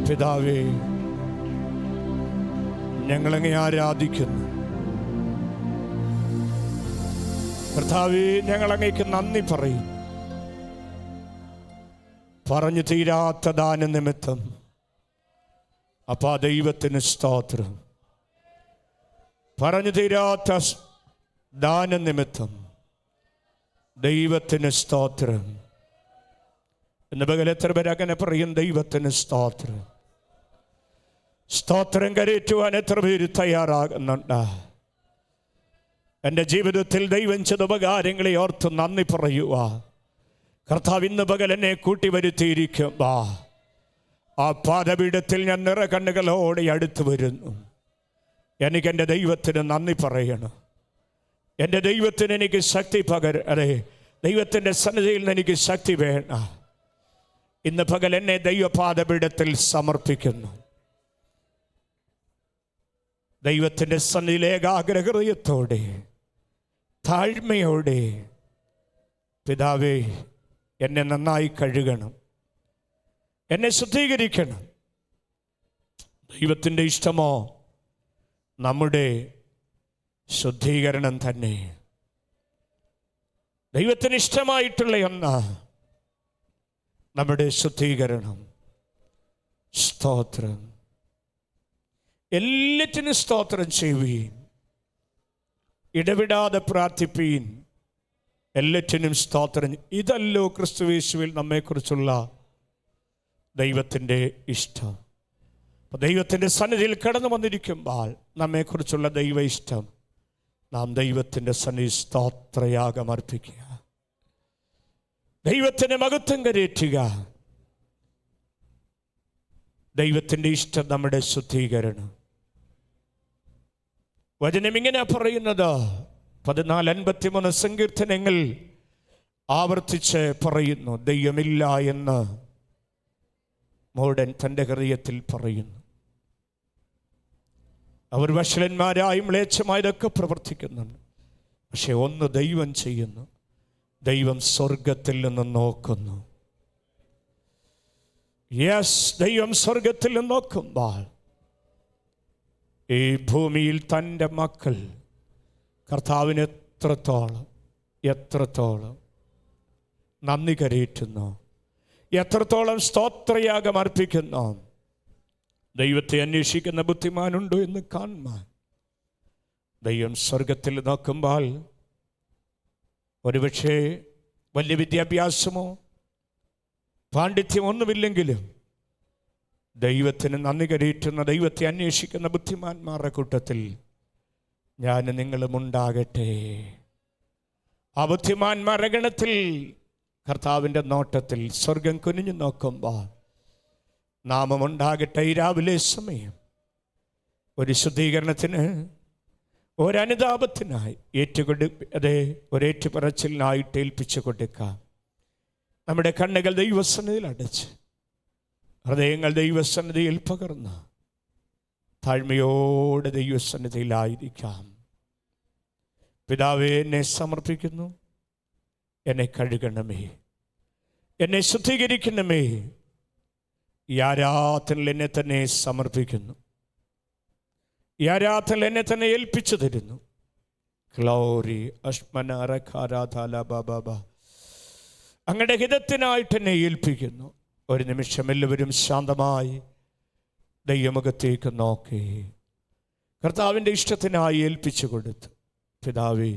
പിതാവേ, ഞങ്ങളങ്ങേ ആരാധിക്കുന്നു. കർത്താവേ, ഞങ്ങളങ്ങേക്ക് നന്ദി പറയും. പറഞ്ഞു തീരാത്ത ദാന നിമിത്തം അപ്പാ ദൈവത്തിന് സ്തോത്രം. പറഞ്ഞു തീരാത്ത ദാന നിമിത്തം ദൈവത്തിന് സ്തോത്രം. ഇന്ന് പകൽ എത്ര പേര് അങ്ങനെ പറയും? ദൈവത്തിന് സ്തോത്രം. സ്തോത്രം കരേറ്റുവാൻ എത്ര പേര് തയ്യാറാകുന്നുണ്ട്? എൻ്റെ ജീവിതത്തിൽ ദൈവം ചെയ്ത ഉപകാരങ്ങളെ ഓർത്ത് നന്ദി പറയുക. കർത്താവ് ഇന്ന് പകൽ എന്നെ കൂട്ടി വരുത്തിയിരിക്കും. ആ പാദപീഠത്തിൽ ഞാൻ നിറകണ്ണുകളോടെ അടുത്ത് വരുന്നു. എനിക്ക് എൻ്റെ ദൈവത്തിന് നന്ദി പറയണം. എൻ്റെ ദൈവത്തിന് എനിക്ക് ശക്തി അതെ, ദൈവത്തിൻ്റെ സന്നിധിയിൽ നിന്ന് എനിക്ക് ശക്തി വേണം. ഇന്ന് പകൽ എന്നെ ദൈവപാദപീഠത്തിൽ സമർപ്പിക്കുന്നു. ദൈവത്തിൻ്റെ സന്നിധിയിൽ ഏകാഗ്രഹൃദയത്തോടെ താഴ്മയോടെ, പിതാവേ, എന്നെ നന്നായി കഴുകണം, എന്നെ ശുദ്ധീകരിക്കണം. ദൈവത്തിൻ്റെ ഇഷ്ടമോ നമ്മുടെ ശുദ്ധീകരണം തന്നെ. ദൈവത്തിന് ഇഷ്ടമായിട്ടുള്ള ഒന്ന് നമ്മുടെ ശുദ്ധീകരണം. സ്തോത്രം. എല്ലാറ്റിനും സ്തോത്രം ചെയ്യുവീൻ, ഇടവിടാതെ പ്രാർത്ഥിപ്പീൻ, എല്ലാറ്റിനും സ്തോത്രം. ഇതല്ലോ ക്രിസ്തുയേശുവിൽ നമ്മെക്കുറിച്ചുള്ള ദൈവത്തിൻ്റെ ഇഷ്ടം. അപ്പോൾ ദൈവത്തിൻ്റെ സന്നിധിയിൽ കടന്നു വന്നിരിക്കുമ്പോൾ നമ്മെക്കുറിച്ചുള്ള ദൈവ ഇഷ്ടം, നാം ദൈവത്തിൻ്റെ സന്നിധി സ്തോത്രയാഗം അർപ്പിക്കുക, ദൈവത്തിന് മഹത്വം കരേറ്റുക. ദൈവത്തിൻ്റെ ഇഷ്ടം നമ്മുടെ ശുദ്ധീകരണം. വചനം ഇങ്ങനെ പറയുന്നത്, 14:53 സങ്കീർത്തനങ്ങൾ ആവർത്തിച്ച് പറയുന്നു. ദൈവമില്ല എന്ന് മൂഢൻ തൻ്റെ ഹൃദയത്തിൽ പറയുന്നു. അവർ വഷളന്മാരായും മ്ലേച്ഛമായതൊക്കെ പ്രവർത്തിക്കുന്നുണ്ട്. പക്ഷെ ഒന്ന് ദൈവം ചെയ്യുന്നു, ദൈവം സ്വർഗത്തിൽ നിന്ന് നോക്കുന്നു. യെസ്, ദൈവം സ്വർഗത്തിൽ നിന്ന് നോക്കുമ്പോൾ ഈ ഭൂമിയിൽ തൻ്റെ മക്കൾ കർത്താവിന് എത്രത്തോളം നന്ദി കരയേറ്റുന്നു, എത്രത്തോളം സ്തോത്രയാഗം അർപ്പിക്കുന്നു. ദൈവത്തെ അന്വേഷിക്കുന്ന ബുദ്ധിമാനുണ്ടോ എന്ന് കാണുവാൻ ദൈവം സ്വർഗത്തിൽ നോക്കുമ്പോൾ ഒരുപക്ഷെ വലിയ വിദ്യാഭ്യാസമോ പാണ്ഡിത്യമോ ഒന്നുമില്ലെങ്കിലും ദൈവത്തിന് നന്ദി കരയേറ്റുന്ന, ദൈവത്തെ അന്വേഷിക്കുന്ന ബുദ്ധിമാന്മാരുടെ കൂട്ടത്തിൽ ഞാൻ നിങ്ങളും ഉണ്ടാകട്ടെ. ആ ബുദ്ധിമാന്മാരുടെ ഗണത്തിൽ കർത്താവിൻ്റെ നോട്ടത്തിൽ സ്വർഗം കുനിഞ്ഞു നോക്കുമ്പോൾ നാമമുണ്ടാകട്ടെ. ഈ രാവിലെ സമയം ഒരു ശുദ്ധീകരണത്തിന്, ഒരനുതാപത്തിനായി ഒരേറ്റുപറച്ചിലിനായിട്ട് ഏൽപ്പിച്ചു കൊടുക്കാം. നമ്മുടെ കണ്ണുകൾ ദൈവസന്നിധിയിൽ അടച്ച് ഹൃദയങ്ങൾ ദൈവസന്നിധിയിൽ പകർന്ന് താഴ്മയോടെ ദൈവസന്നിധിയിലായിരിക്കാം. പിതാവേ, എന്നെ സമർപ്പിക്കുന്നു. എന്നെ കഴുകണമേ, എന്നെ ശുദ്ധീകരിക്കണമേ. ഈ ആരാധനയിൽ എന്നെ തന്നെ സമർപ്പിക്കുന്നു. ഈ ആരാധനയിൽ എന്നെ തന്നെ ഏൽപ്പിച്ചു തരുന്നു. ഗ്ലോറി അഷ്മനാരഖാരാധാല അങ്ങയുടെ ഹിതത്തിനായിട്ട് എന്നെ ഏൽപ്പിക്കുന്നു. ഒരു നിമിഷം എല്ലാവരും ശാന്തമായി ദൈവമുഖത്തേക്ക് നോക്കി കർത്താവിൻ്റെ ഇഷ്ടത്തിനായി ഏൽപ്പിച്ചു കൊടുത്തു. പിതാവേ,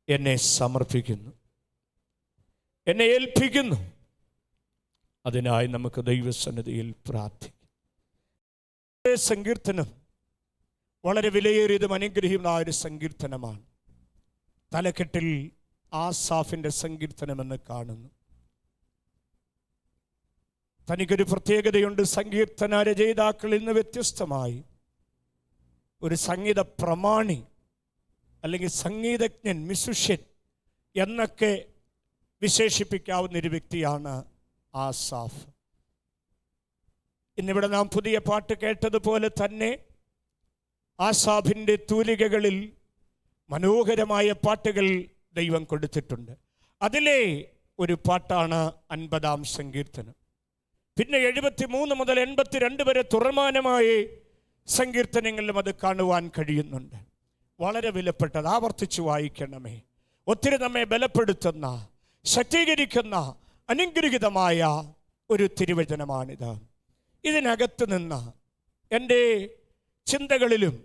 എന്നെ സമർപ്പിക്കുന്നു, എന്നെ ഏൽപ്പിക്കുന്നു. അതിനായി നമുക്ക് ദൈവസന്നിധിയിൽ പ്രാർത്ഥിക്കാം. സങ്കീർത്തനം വളരെ വിലയേറിയതും അനുഗ്രഹീയമായ ഒരു സങ്കീർത്തനമാണ്. തലക്കെട്ടിൽ ആസാഫിൻ്റെ സങ്കീർത്തനമെന്ന് കാണുന്നു. തനിക്കൊരു പ്രത്യേകതയുണ്ട്. സങ്കീർത്തന രചയിതാക്കളിൽ നിന്ന് വ്യത്യസ്തമായി ഒരു സംഗീത പ്രമാണി അല്ലെങ്കിൽ സംഗീതജ്ഞൻ, മ്യൂസിഷ്യൻ എന്നൊക്കെ വിശേഷിപ്പിക്കാവുന്ന ഒരു വ്യക്തിയാണ് ആസാഫ്. ഇന്നിവിടെ നാം പുതിയ പാട്ട് കേട്ടതുപോലെ തന്നെ ആസാഫിൻ്റെ തൂലികകളിൽ മനോഹരമായ പാട്ടുകൾ ദൈവം കൊടുത്തിട്ടുണ്ട്. അതിലെ ഒരു പാട്ടാണ് 50-ാം സങ്കീർത്തനം. പിന്നെ 73 മുതൽ 82 വരെ തുറമാനമായ സങ്കീർത്തനങ്ങളിലും അത് കാണുവാൻ കഴിയുന്നുണ്ട്. വളരെ വിലപ്പെട്ടത്, ആവർത്തിച്ച് വായിക്കണമേ. ഒത്തിരി നമ്മെ ബലപ്പെടുത്തുന്ന, ശക്തീകരിക്കുന്ന, അനുഗ്രഹീതമായ ഒരു തിരുവചനമാണിത്. ഇതിനകത്ത് നിന്ന് എൻ്റെ ചിന്തകളിലും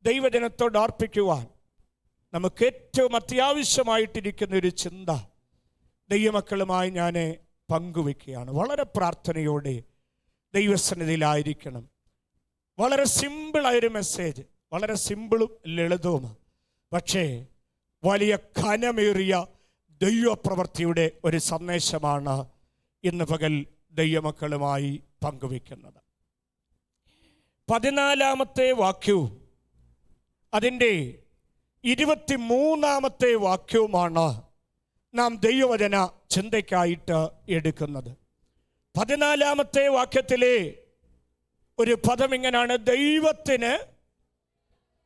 ദൈവജനത്തോട് അർപ്പിക്കുവാൻ നമുക്ക് ഏറ്റവും അത്യാവശ്യമായിട്ടിരിക്കുന്ന ഒരു ചിന്ത ദൈവമക്കളുമായി ഞാൻ പങ്കുവെക്കുകയാണ്. വളരെ പ്രാർത്ഥനയോടെ ദൈവസന്നിധിയിലായിരിക്കണം. വളരെ സിമ്പിളായൊരു മെസ്സേജ്, വളരെ സിമ്പിളും ലളിതവുമാണ്. പക്ഷേ വലിയ ഘനമേറിയ ദൈവപ്രവൃത്തിയുടെ ഒരു സന്ദേശമാണ് ഇന്ന് പകൽ ദൈവമക്കളുമായി പങ്കുവെക്കുന്നത്. 14-ാമത്തെ വാക്യവും അതിൻ്റെ 23-ാമത്തെ വാക്യവുമാണ് നാം ദൈവവചന ചിന്തയ്ക്കായിട്ട് എടുക്കുന്നത്. 14-ാമത്തെ വാക്യത്തിലെ ഒരു പദം ഇങ്ങനെയാണ്: ദൈവത്തിന്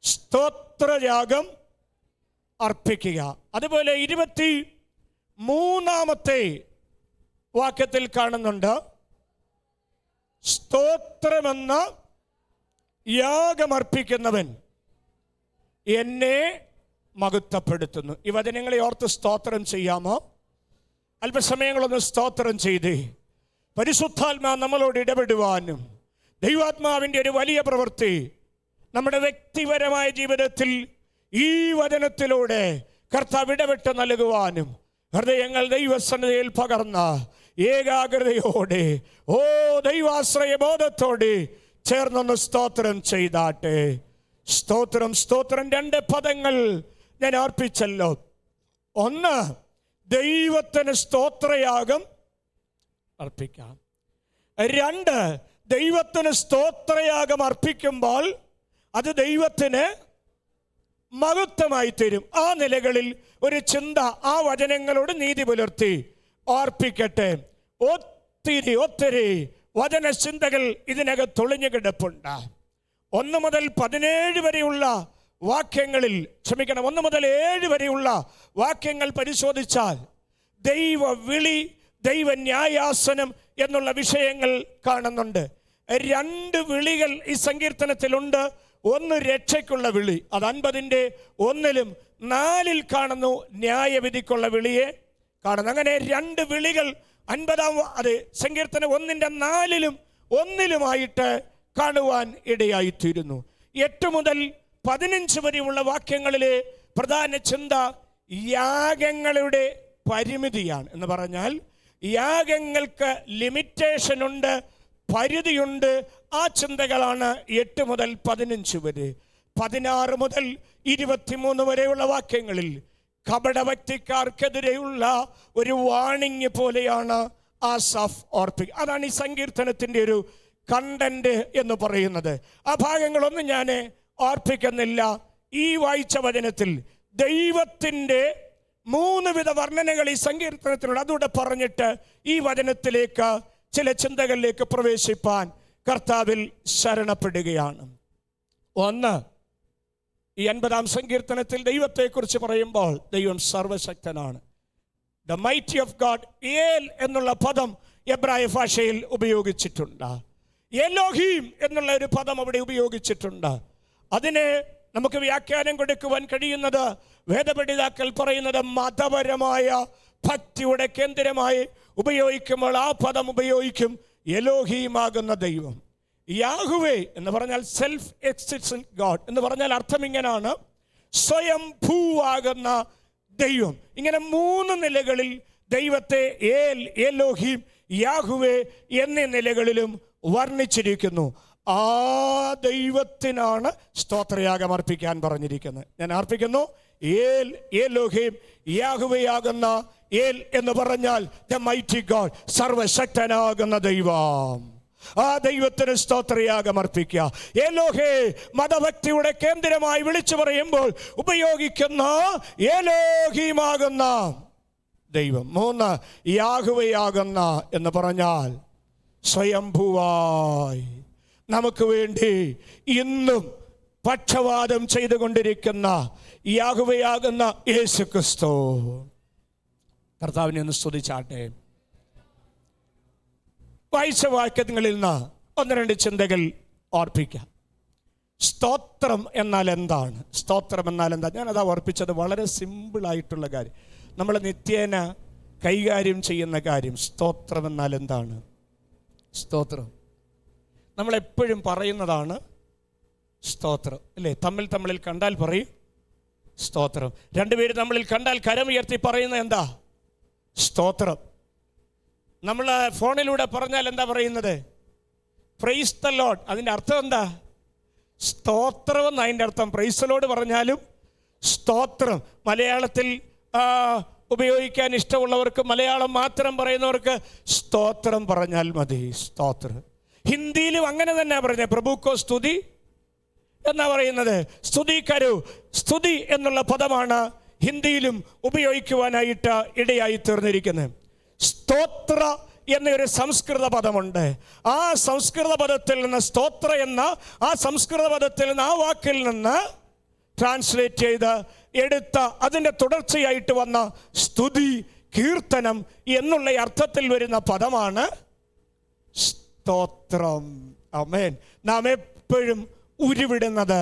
സ്തോത്രയാഗം അർപ്പിക്കുക. അതുപോലെ 23-ാമത്തെ വാക്യത്തിൽ കാണുന്നുണ്ട്, സ്തോത്രമെന്ന യാഗമർപ്പിക്കുന്നവൻ എന്നെ മഹത്വപ്പെടുത്തുന്നു. ഈ വചനങ്ങളെ ഓർത്ത് സ്തോത്രം ചെയ്യാമോ? അല്പസമയങ്ങളൊന്ന് സ്തോത്രം ചെയ്തേ. പരിശുദ്ധാത്മാ നമ്മളോട് ഇടപെടുവാനും ദൈവാത്മാവിൻ്റെ ഒരു വലിയ പ്രവൃത്തി നമ്മുടെ വ്യക്തിപരമായ ജീവിതത്തിൽ ഈ വചനത്തിലൂടെ കർത്താവ് ഇടപെട്ട് നൽകുവാനും ഹൃദയങ്ങൾ ദൈവസന്നിധിയിൽ പകർന്ന ഏകാഗ്രതയോടെ, ദൈവാശ്രയ ബോധത്തോടെ ചേർന്നൊന്ന് സ്തോത്രം ചെയ്താട്ടെ. സ്തോത്രം, സ്തോത്രം. 2 പദങ്ങൾ ഞാൻ അർപ്പിച്ചല്ലോ. ഒന്ന്, ദൈവത്തിന് സ്തോത്രയാഗം അർപ്പിക്കാം. 2, ദൈവത്തിന് സ്തോത്രയാഗം അർപ്പിക്കുമ്പോൾ അത് ദൈവത്തിന് മഹത്വമായി തരും. ആ നിലകളിൽ ഒരു ചിന്ത ആ വചനങ്ങളോട് നീതി പുലർത്തി ഓർപ്പിക്കട്ടെ. ഒത്തിരി വചന ചിന്തകൾ ഇതിനകത്ത് ഒളിഞ്ഞു കിടപ്പുണ്ട്. 1 മുതൽ 17 വരെയുള്ള വാക്യങ്ങളിൽ, 1 മുതൽ 7 വരെയുള്ള വാക്യങ്ങൾ പരിശോധിച്ചാൽ ദൈവ വിളി, ദൈവ ന്യായാസനം എന്നുള്ള വിഷയങ്ങൾ കാണുന്നുണ്ട്. 2 വിളികൾ ഈ സങ്കീർത്തനത്തിലുണ്ട്. ഒന്ന് രക്ഷയ്ക്കുള്ള വിളി, അത് 50-ന്റെ 1-ലും 4-ൽ കാണുന്നു. ന്യായവിധിക്കുള്ള വിളിയെ കാണുന്നു. അങ്ങനെ 2 വിളികൾ 50-ാം സങ്കീർത്തനം 1-ന്റെ 4-ലും 1-ലുമായിട്ട് കാണുവാൻ ഇടയായിത്തീരുന്നു. 8 മുതൽ 15 വരെയുള്ള വാക്യങ്ങളിലെ പ്രധാന ചിന്ത യാഗങ്ങളുടെ പരിമിതിയാണ്. എന്ന് പറഞ്ഞാൽ യാഗങ്ങൾക്ക് ലിമിറ്റേഷൻ ഉണ്ട്, പരിധിയുണ്ട്. ആ ചിന്തകളാണ് 8 മുതൽ 15 വരെ. 16 മുതൽ 23 വരെയുള്ള വാക്യങ്ങളിൽ കപടഭക്തിക്കാർക്കെതിരെയുള്ള ഒരു വാണിംഗ് പോലെയാണ് ആസാഫ് ഓർപ്പിക്കുക. അതാണ് ഈ സങ്കീർത്തനത്തിൻ്റെ ഒരു കണ്ടന്റ് എന്ന് പറയുന്നത്. ആ ഭാഗങ്ങളൊന്നും ഞാൻ ഓർപ്പിക്കുന്നില്ല. ഈ വായിച്ച വചനത്തിൽ ദൈവത്തിൻ്റെ 3 വിധ വർണ്ണനകൾ ഈ സങ്കീർത്തനത്തിലുണ്ട്. അതുകൂടെ പറഞ്ഞിട്ട് ഈ വചനത്തിലേക്ക് ചില ചിന്തകളിലേക്ക് പ്രവേശിപ്പാൻ കർത്താവിൽ ശരണപ്പെടുകയാണ്. ഒന്ന്, ഈ 50-ാം സങ്കീർത്തനത്തിൽ ദൈവത്തെക്കുറിച്ച് പറയുമ്പോൾ ദൈവം സർവശക്തനാണ്. ദ മൈറ്റി ഓഫ് ഗാഡ്, ഏൽ എന്നുള്ള പദം എബ്രായ ഭാഷയിൽ ഉപയോഗിച്ചിട്ടുണ്ട്. എലോഹീം എന്നുള്ള ഒരു പദം അവിടെ ഉപയോഗിച്ചിട്ടുണ്ട്. അതിന് നമുക്ക് വ്യാഖ്യാനം കൊടുക്കുവാൻ കഴിയുന്നത് വേദപണ്ഡിതാക്കൾ പറയുന്നത് മതപരമായ ഭക്തിയുടെ കേന്ദ്രമായി ഉപയോഗിക്കുമ്പോൾ ആ പദം ഉപയോഗിക്കും എലോഹീമാകുന്ന ദൈവം. യാഹുവേ എന്ന് പറഞ്ഞാൽ സെൽഫ് എക്സിസ്റ്റന്റ് ഗോഡ് എന്ന് പറഞ്ഞാൽ അർത്ഥം ഇങ്ങനെയാണ്, സ്വയം ഭൂവാകുന്ന ദൈവം. ഇങ്ങനെ 3 നിലകളിൽ ദൈവത്തെ ഏൽ, എലോഹീം, യാഹുവേ എന്നീ നിലകളിലും വർണ്ണിച്ചിരിക്കുന്നു. ആ ദൈവത്തിനാണ് സ്തോത്രയാഗം അർപ്പിക്കാൻ പറഞ്ഞിരിക്കുന്നത്. ഞാൻ അർപ്പിക്കുന്നു. ഏൽ, എലോഹീം, യാഹുവയാകുന്ന ഏൽ എന്ന് പറഞ്ഞാൽ ദ മൈറ്റി ഗോഡ്, സർവശക്തനാകുന്ന ദൈവം. ആ ദൈവത്തിന് സ്തോത്രയാഗം അർപ്പിക്കുക. എലോഹേ മതഭക്തിയുടെ കേന്ദ്രമായി വിളിച്ചു പറയുമ്പോൾ ഉപയോഗിക്കുന്ന എലോഹീമാകുന്ന ദൈവം. 3, യാഹുവയാകുന്ന എന്ന് പറഞ്ഞാൽ സ്വയംഭൂവായി നമുക്ക് വേണ്ടി ഇന്നും പക്ഷവാദം ചെയ്തുകൊണ്ടിരിക്കുന്ന യാഹുവയാകുന്ന യേശു ക്രിസ്തു. കർത്താവിനെ ഒന്ന് സ്തുതിച്ചാട്ടെ. വായിച്ച വാക്യങ്ങളിൽ നിന്ന് 1-2 ചിന്തകൾ ഓർപ്പിക്കാം. സ്തോത്രം എന്നാൽ എന്താണ്? സ്തോത്രം എന്നാൽ എന്താ? ഞാനതാ ഓർപ്പിച്ചത്. വളരെ സിമ്പിളായിട്ടുള്ള കാര്യം, നമ്മൾ നിത്യേന കൈകാര്യം ചെയ്യുന്ന കാര്യം. സ്തോത്രം എന്നാൽ എന്താണ്? സ്തോത്രം നമ്മളെപ്പോഴും പറയുന്നതാണ് സ്തോത്രം, അല്ലേ? തമ്മിൽ കണ്ടാൽ പറയും സ്തോത്രം. 2 പേര് തമ്മിൽ കണ്ടാൽ കരമുയർത്തി പറയുന്നത് എന്താ? സ്തോത്രം. നമ്മൾ ഫോണിലൂടെ പറഞ്ഞാൽ എന്താ പറയുന്നത്? Praise the Lord. അതിൻ്റെ അർത്ഥം എന്താ? സ്തോത്രം എന്ന് അതിൻ്റെ അർത്ഥം. പ്രൈസ് ദ ലോർഡ് പറഞ്ഞാലും സ്തോത്രം. മലയാളത്തിൽ ഉപയോഗിക്കാൻ ഇഷ്ടമുള്ളവർക്ക്, മലയാളം മാത്രം പറയുന്നവർക്ക് സ്തോത്രം പറഞ്ഞാൽ മതി. സ്തോത്രം. ഹിന്ദിയിലും അങ്ങനെ തന്നെ പറയുന്നത്. പ്രഭുക്കോ സ്തുതി എന്നാ പറയുന്നത്. സ്തുതിക്കരു, സ്തുതി എന്നുള്ള പദമാണ് ഹിന്ദിയിലും ഉപയോഗിക്കുവാനായിട്ട് ഇടയായി തീർന്നിരിക്കുന്നത്. സ്തോത്ര എന്നൊരു സംസ്കൃത പദമുണ്ട്. ആ സംസ്കൃത പദത്തിൽ നിന്ന്, സ്തോത്ര എന്ന ആ സംസ്കൃത പദത്തിൽ നിന്ന്, ആ വാക്കിൽ നിന്ന് ട്രാൻസ്ലേറ്റ് ചെയ്ത് എടുത്ത അതിൻ്റെ തുടർച്ചയായിട്ട് വന്ന സ്തുതി, കീർത്തനം എന്നുള്ള അർത്ഥത്തിൽ വരുന്ന പദമാണ് സ്തോത്രം. ആമേൻ. നാം എപ്പോഴും ഉരുവിടുന്നത്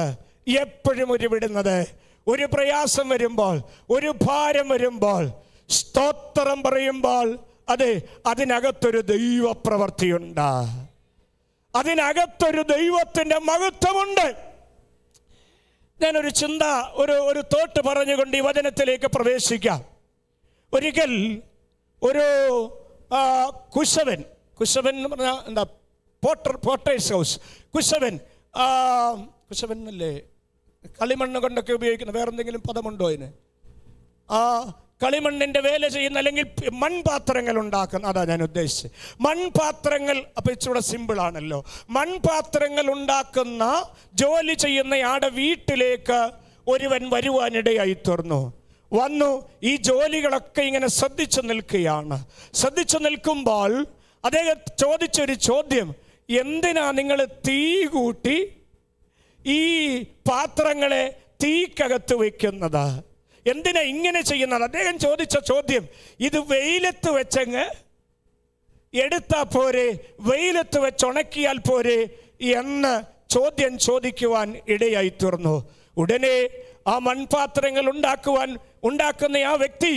ഒരു പ്രയാസം വരുമ്പോൾ, ഒരു ഭാരം വരുമ്പോൾ സ്തോത്രം പറയുമ്പോൾ അതെ, അതിനകത്തൊരു ദൈവപ്രവൃത്തിയുണ്ട്, അതിനകത്തൊരു ദൈവത്തിൻ്റെ മഹത്വമുണ്ട്. ഞാനൊരു ചിന്ത, ഒരു തോട്ട് പറഞ്ഞുകൊണ്ട് ഈ വചനത്തിലേക്ക് പ്രവേശിക്കാം. ഒരിക്കൽ ഒരു കുശവൻ എന്ന് പറഞ്ഞാൽ എന്താ? Potter's house. കുശവൻ അല്ലേ? കളിമണ്ണ് കൊണ്ടൊക്കെ ഉപയോഗിക്കുന്ന, വേറെന്തെങ്കിലും പദമുണ്ടോ അതിന്? കളിമണ്ണിൻ്റെ വേല ചെയ്യുന്ന, അല്ലെങ്കിൽ മൺപാത്രങ്ങൾ ഉണ്ടാക്കുന്ന, അതാ ഞാൻ ഉദ്ദേശിച്ചത്. മൺപാത്രങ്ങൾ. അപ്പോൾ ഇച്ചിരി സിമ്പിളാണല്ലോ. മൺപാത്രങ്ങൾ ഉണ്ടാക്കുന്ന ജോലി ചെയ്യുന്നയാളുടെ വീട്ടിലേക്ക് ഒരുവൻ വരുവാനിടയായി തീർന്നു. വന്നു ഈ ജോലികളൊക്കെ ഇങ്ങനെ ശ്രദ്ധിച്ചു നിൽക്കുമ്പോൾ അദ്ദേഹം ചോദിച്ചൊരു ചോദ്യം, എന്തിനാ നിങ്ങൾ തീ കൂട്ടി ഈ പാത്രങ്ങളെ തീക്കകത്ത് വയ്ക്കുന്നത്? എന്തിനാ ഇങ്ങനെ ചെയ്യുന്നത്? അദ്ദേഹം ചോദിച്ച ചോദ്യം, ഇത് വെയിലത്ത് വെച്ചങ്ങ് എടുത്താൽ പോരെ, വെയിലത്ത് വെച്ച് ഉണക്കിയാൽ പോരെ എന്ന് ചോദ്യം ചോദിക്കുവാൻ ഇടയായി തീർന്നു. ഉടനെ ആ മൺപാത്രങ്ങൾ ഉണ്ടാക്കുന്ന ആ വ്യക്തി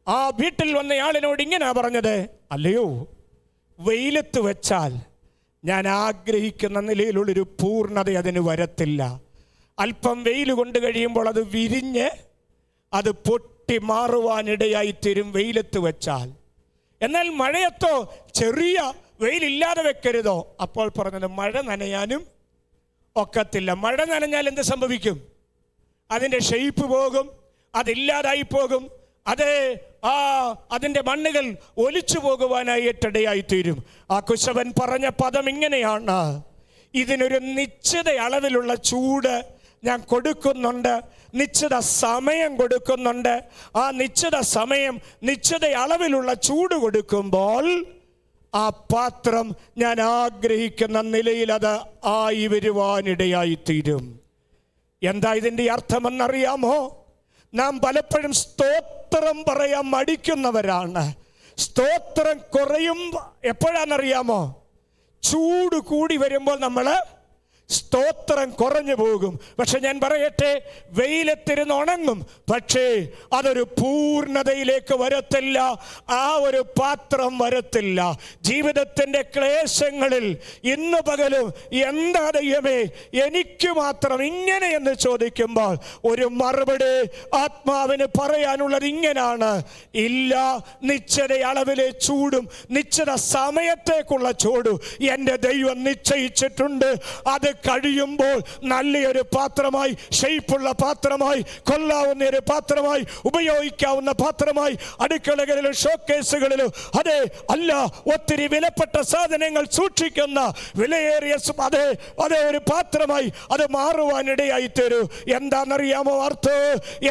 ആ വീട്ടിൽ വന്നയാളിനോട് ഇങ്ങനെ പറഞ്ഞത്, അല്ലയോ, വെയിലത്ത് വെച്ചാൽ ഞാൻ ആഗ്രഹിക്കുന്ന നിലയിലുള്ളൊരു പൂർണ്ണത അതിന് വരത്തില്ല. അല്പം വെയിൽ കൊണ്ട് കഴിയുമ്പോൾ അത് വിരിഞ്ഞ് അത് പൊട്ടി മാറുവാനിടയായിത്തീരും വെയിലത്ത് വെച്ചാൽ. എന്നാൽ മഴയത്തോ ചെറിയ വെയിലില്ലാതെ വെക്കരുതോ? അപ്പോൾ പറഞ്ഞത്, മഴ നനയാനും ഒക്കത്തില്ല. മഴ നനഞ്ഞാൽ എന്ത് സംഭവിക്കും? അതിൻ്റെ ഷെയ്പ്പ് പോകും, അതില്ലാതായി പോകും, അതിൻ്റെ മണ്ണുകൾ ഒലിച്ചു പോകുവാനായിട്ടിടയായിത്തീരും. ആ കുശവൻ പറഞ്ഞ പദം ഇങ്ങനെയാണ്, ഇതിനൊരു നിശ്ചിത അളവിലുള്ള ചൂട് ഞാൻ കൊടുക്കുന്നുണ്ട്, നിശ്ചിത സമയം കൊടുക്കുന്നുണ്ട്. ആ നിശ്ചിത സമയം, നിശ്ചിത അളവിലുള്ള ചൂട് കൊടുക്കുമ്പോൾ ആ പാത്രം ഞാൻ ആഗ്രഹിക്കുന്ന നിലയിൽ അത് ആയി വരുവാനിടയായിത്തീരും. എന്താ ഇതിൻ്റെ അർത്ഥമെന്നറിയാമോ? നാം പലപ്പോഴും സ്തോത്രം പറയാൻ മടിക്കുന്നവരാണ്. സ്തോത്രം കുറയും എപ്പോഴാണെന്നറിയാമോ? ചൂട് കൂടി വരുമ്പോൾ നമ്മൾ സ്തോത്രം കുറഞ്ഞു പോകും. പക്ഷെ ഞാൻ പറയട്ടെ, വെയിലത്തിരുന്ന് ഉണങ്ങും, പക്ഷേ അതൊരു പൂർണ്ണതയിലേക്ക് വരത്തില്ല. ആ ഒരു പാത്രം വരത്തില്ല. ജീവിതത്തിൻ്റെ ക്ലേശങ്ങളിൽ ഇന്ന് പകലും എന്താ ദൈവമേ എനിക്ക് മാത്രം ഇങ്ങനെ എന്ന് ചോദിക്കുമ്പോൾ ഒരു മറുപടി ആത്മാവിന് പറയാനുള്ളത് ഇങ്ങനാണ്: ഇല്ല, നിശ്ചിത അളവിലെ ചൂടും നിശ്ചിത സമയത്തേക്കുള്ള ചൂടും എൻ്റെ ദൈവം നിശ്ചയിച്ചിട്ടുണ്ട്. അത് കഴിയുമ്പോൾ നല്ലൊരു പാത്രമായി, ഷേപ്പുള്ള പാത്രമായി, കൊള്ളാവുന്ന ഒരു പാത്രമായി, ഉപയോഗിക്കാവുന്ന പാത്രമായി, അടുക്കളകളിലും ഷോക്കേസുകളിലും അതെ അല്ല ഒത്തിരി വിലപ്പെട്ട സാധനങ്ങൾ സൂക്ഷിക്കുന്ന വിലയേറിയ അതേ ഒരു പാത്രമായി അത് മാറുവാനിടയായി തരൂ. എന്താണെന്നറിയാമോ അർത്ഥം?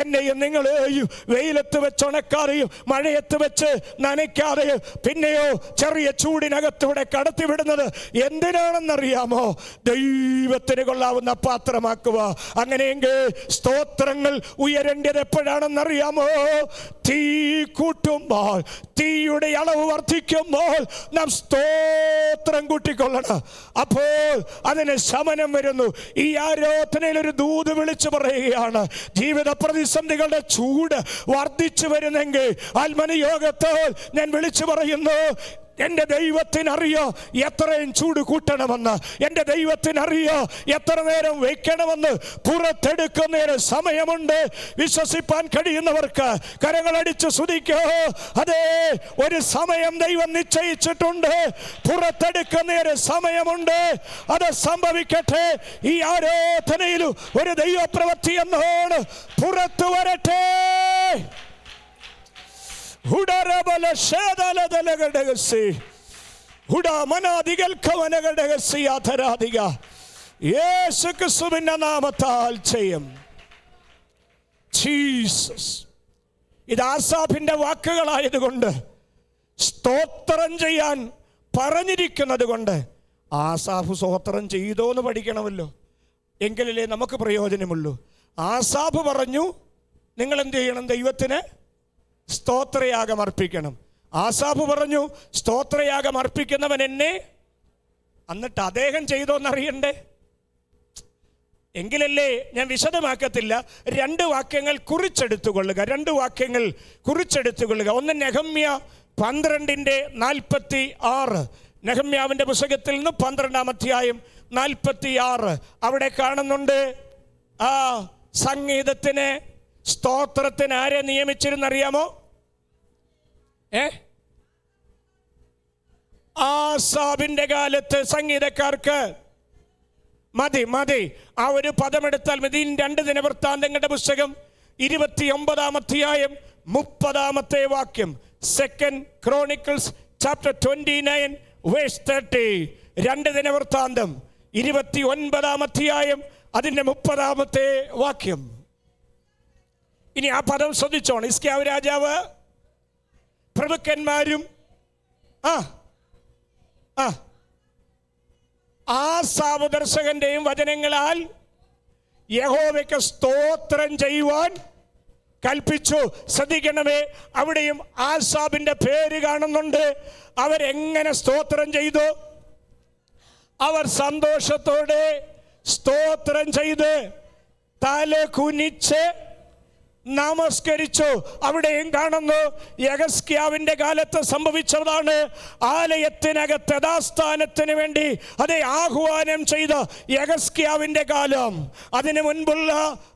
എന്നെയും നിങ്ങളെയും വെയിലത്ത് വെച്ച് ഉണക്കാതെയും മഴയത്ത് വെച്ച് നനയ്ക്കാതെയും പിന്നെയോ ചെറിയ ചൂടിനകത്തൂടെ കടത്തിവിടുന്നത് എന്തിനാണെന്നറിയാമോ? ദൈവത്തിന് കൊള്ളാവുന്ന പാത്രമാക്കുക. അങ്ങനെയെങ്കിൽ സ്തോത്രങ്ങൾ ഉയരേണ്ടത് എപ്പോഴാണെന്നറിയാമോ? തീ കൂട്ടുമ്പോൾ, തീയുടെ അളവ് വർദ്ധിക്കുമ്പോൾ നാം സ്തോത്രം കൂട്ടിക്കൊള്ളണം. അപ്പോൾ അതിന് ശമനം വരുന്നു. ഈ ആരാധനയിൽ ഒരു ദൂത് വിളിച്ചു പറയുകയാണ്: ജീവിത പ്രതിസന്ധികളുടെ ചൂട് വർദ്ധിച്ചു വരുന്നെങ്കിൽ ആത്മനിയോഗത്തിൽ ഞാൻ വിളിച്ചു പറയുന്നു, എൻ്റെ ദൈവത്തിനറിയോ എത്രയും ചൂട് കൂട്ടണമെന്ന്, എൻ്റെ ദൈവത്തിനറിയോ എത്ര നേരം വയ്ക്കണമെന്ന്. പുറത്തെടുക്കുന്നതിന് സമയമുണ്ട്. വിശ്വസിപ്പാൻ കഴിയുന്നവർക്ക് കരങ്ങളടിച്ച് സ്തുതിക്കോ. അതേ, ഒരു സമയം ദൈവം നിശ്ചയിച്ചിട്ടുണ്ട്. പുറത്തെടുക്കുന്നതിന് സമയമുണ്ട്. അത് സംഭവിക്കട്ടെ. ഈ ആരാധനയിലും ഒരു ദൈവപ്രവൃത്തി എന്നാണ് പുറത്തു വരട്ടെ. യേശുക്രിസ്തുവിന്റെ നാമത്താൽ ചെയ്യും. ജീസസ്. ഇത് ആസാഫിന്റെ വാക്കുകളായതുകൊണ്ട്, സ്തോത്രം ചെയ്യാൻ പറഞ്ഞിരിക്കുന്നത് കൊണ്ട് ആസാഫ് സ്തോത്രം ചെയ്തോ എന്ന് പഠിക്കണമല്ലോ, എങ്കിലല്ലേ നമുക്ക് പ്രയോജനമുള്ളൂ. ആസാഫ് പറഞ്ഞു, നിങ്ങൾ എന്ത് ചെയ്യണം? ദൈവത്തിന് സ്തോത്രയാഗം അർപ്പിക്കണം. ആസാഫ് പറഞ്ഞു, സ്തോത്രയാഗം അർപ്പിക്കുന്നവൻ എന്നെ. എന്നിട്ട് അദ്ദേഹം ചെയ്തോന്നറിയണ്ടേ? എങ്കിലല്ലേ, ഞാൻ വിശദമാക്കത്തില്ല, 2 വാക്യങ്ങൾ കുറിച്ചെടുത്തുകൊള്ളുക. 2 വാക്യങ്ങൾ കുറിച്ചെടുത്തുകൊള്ളുക. ഒന്ന് നെഹമ്യ 12:46. നെഹമ്യാവിൻ്റെ പുസ്തകത്തിൽ നിന്ന് 12-ാം അധ്യായം 46. അവിടെ കാണുന്നുണ്ട്, ആ സംഗീതത്തിന്, സ്തോത്രത്തിന് ആരെ നിയമിച്ചിരുന്നറിയാമോ? ആസാബിന്റെ കാലത്ത് സംഗീതക്കാർക്ക് മതി. ആ ഒരു പദമെടുത്താൽ മതി. 2 ദിനവൃത്താന്തങ്ങളുടെ പുസ്തകം 29-ാം അധ്യായം 30-ാമത്തെ വാക്യം. 2 Chronicles chapter 29 verse 30. 2 ദിനവൃത്താന്തം 29-ാം അധ്യായം അതിൻ്റെ 30-ാമത്തെ വാക്യം. ഇനി ആ പദം ശ്രദ്ധിച്ചോണം. ഹിസ്കിയാവ് രാജാവ് പ്രഭുക്കന്മാരും ആസാഫ് ദർശകന്റെയും വചനങ്ങളാൽ യഹോവയ്ക്ക് സ്തോത്രം ചെയ്യുവാൻ കൽപ്പിച്ചു. ശ്രദ്ധിക്കണമേ, അവിടെയും ആസാഫിന്റെ പേര് കാണുന്നുണ്ട്. അവരെങ്ങനെ സ്തോത്രം ചെയ്തു? അവർ സന്തോഷത്തോടെ സ്തോത്രം ചെയ്ത് തല കുനിച്ച് നമസ്കരിച്ചു. അവിടെയും കാണുന്നു, യെഹെസ്കേലിന്റെ കാലത്ത് സംഭവിച്ചതാണ്. ആലയത്തിനകത്ത് യഥാസ്ഥാനത്തിന് വേണ്ടി അതേ ആഹ്വാനം ചെയ്ത യെഹെസ്കേലിന്റെ കാലം. അതിനു മുൻപുള്ള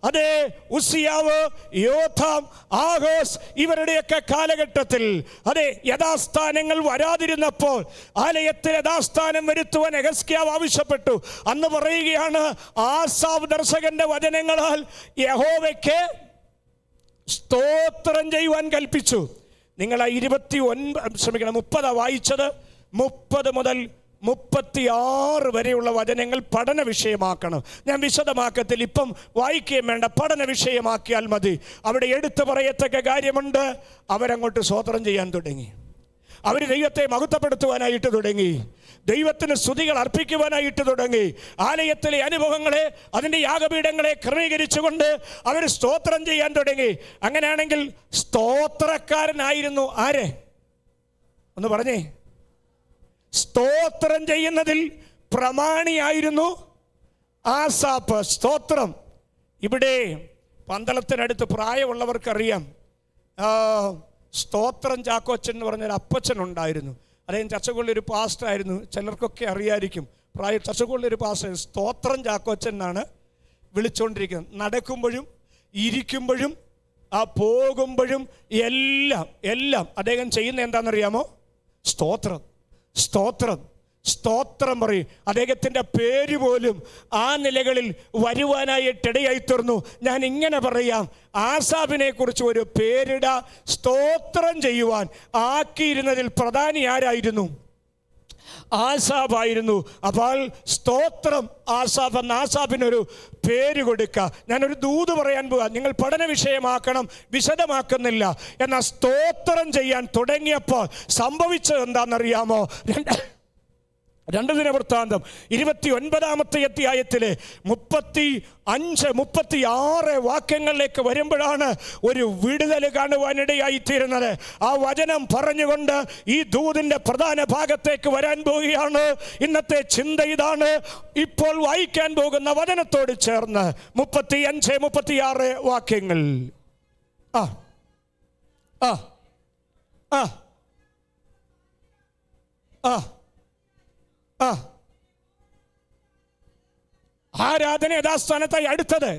അതേ ഉസിയാവ്, യോഥാം, ആഹോസ് ഇവരുടെയൊക്കെ കാലഘട്ടത്തിൽ അതേ യഥാസ്ഥാനങ്ങൾ വരാതിരുന്നപ്പോൾ ആലയത്തിൽ യഥാസ്ഥാനം വരുത്തുവാൻ യെഹെസ്കേൽ ആവശ്യപ്പെട്ടു. അന്ന് പറയുകയാണ്, ആസാഫ് ദർശകന്റെ വചനങ്ങളാൽ യഹോവയ്ക്ക് സ്തോത്രം ചെയ്യുവാൻ കൽപ്പിച്ചു. നിങ്ങൾ ആ 30 വായിച്ചത്. 30 മുതൽ 36 വരെയുള്ള വചനങ്ങൾ പഠന വിഷയമാക്കണം. ഞാൻ വിശദമാക്കത്തിൽ ഇപ്പം വായിക്കുകയും വേണ്ട, പഠന വിഷയമാക്കിയാൽ മതി. അവിടെ എടുത്തു പറയത്തക്ക കാര്യമുണ്ട്. അവരങ്ങോട്ട് സ്തോത്രം ചെയ്യാൻ തുടങ്ങി. അവർ ദൈവത്തെ മഹത്വപ്പെടുത്തുവാനായിട്ട് തുടങ്ങി. ദൈവത്തിന് സ്തുതികൾ അർപ്പിക്കുവാനായിട്ട് തുടങ്ങി. ആലയത്തിലെ അനുഭവങ്ങളെ, അതിൻ്റെ യാഗപീഠങ്ങളെ ക്രമീകരിച്ചുകൊണ്ട് അവർ സ്തോത്രം ചെയ്യാൻ തുടങ്ങി. അങ്ങനെയാണെങ്കിൽ സ്തോത്രക്കാരനായിരുന്നു ആരെ? ഒന്ന് പറഞ്ഞേ. സ്തോത്രം ചെയ്യുന്നതിൽ പ്രമാണിയായിരുന്നു ആസാഫ്. സ്തോത്രം. ഇവിടെ പന്തളത്തിനടുത്ത് പ്രായമുള്ളവർക്കറിയാം, സ്തോത്രം ചാക്കോച്ചൻ എന്ന് പറഞ്ഞൊരു അപ്പച്ചൻ ഉണ്ടായിരുന്നു. അദ്ദേഹം ചർച്ചകളിലൊരു പാസ്റ്ററായിരുന്നു. ചിലർക്കൊക്കെ അറിയായിരിക്കും. ചർച്ചകളിലൊരു പാസ്റ്റർ സ്തോത്രം ചാക്കോച്ചൻ എന്നാണ് വിളിച്ചുകൊണ്ടിരിക്കുന്നത്. നടക്കുമ്പോഴും ഇരിക്കുമ്പോഴും പോകുമ്പോഴും എല്ലാം അദ്ദേഹം ചെയ്യുന്ന എന്താണെന്നറിയാമോ? സ്തോത്രം, സ്തോത്രം, സ്തോത്രം പറയും. അദ്ദേഹത്തിൻ്റെ പേര് പോലും ആ നിലകളിൽ വരുവാനായിട്ടിടയായി തീർന്നു. ഞാൻ ഇങ്ങനെ പറയാം, ആസാഫിനെ കുറിച്ച് ഒരു പേരിട സ്തോത്രം ചെയ്യുവാൻ ആക്കിയിരുന്നതിൽ പ്രധാനി ആരായിരുന്നു? ആസാഫായിരുന്നു. അപ്പോൾ സ്തോത്രം ആസാഫ് എന്ന ആസാഫിനൊരു പേര് കൊടുക്കുക. ഞാനൊരു ദൂത് പറയാൻ പോവാ, നിങ്ങൾ പഠന വിഷയമാക്കണം, വിശദമാക്കുന്നില്ല. എന്നാൽ സ്തോത്രം ചെയ്യാൻ തുടങ്ങിയപ്പോൾ സംഭവിച്ചത് എന്താണെന്നറിയാമോ? 2 ദിനവൃത്താന്തം 29-ാമത്തെ അധ്യായത്തിലെ 35-36 വാക്യങ്ങളിലേക്ക് വരുമ്പോഴാണ് ഒരു വിടുതൽ കാണുവാനിടയായിത്തീരുന്നത്. ആ വചനം പറഞ്ഞുകൊണ്ട് ഈ ദൂതിൻ്റെ പ്രധാന ഭാഗത്തേക്ക് വരാൻ പോവുകയാണ്. ഇന്നത്തെ ചിന്ത ഇതാണ്. ഇപ്പോൾ വായിക്കാൻ പോകുന്ന വചനത്തോട് ചേർന്ന് 35-36 വാക്യങ്ങൾ. ആരാധന യഥാസ്ഥാനത്തായി അടുത്തത്.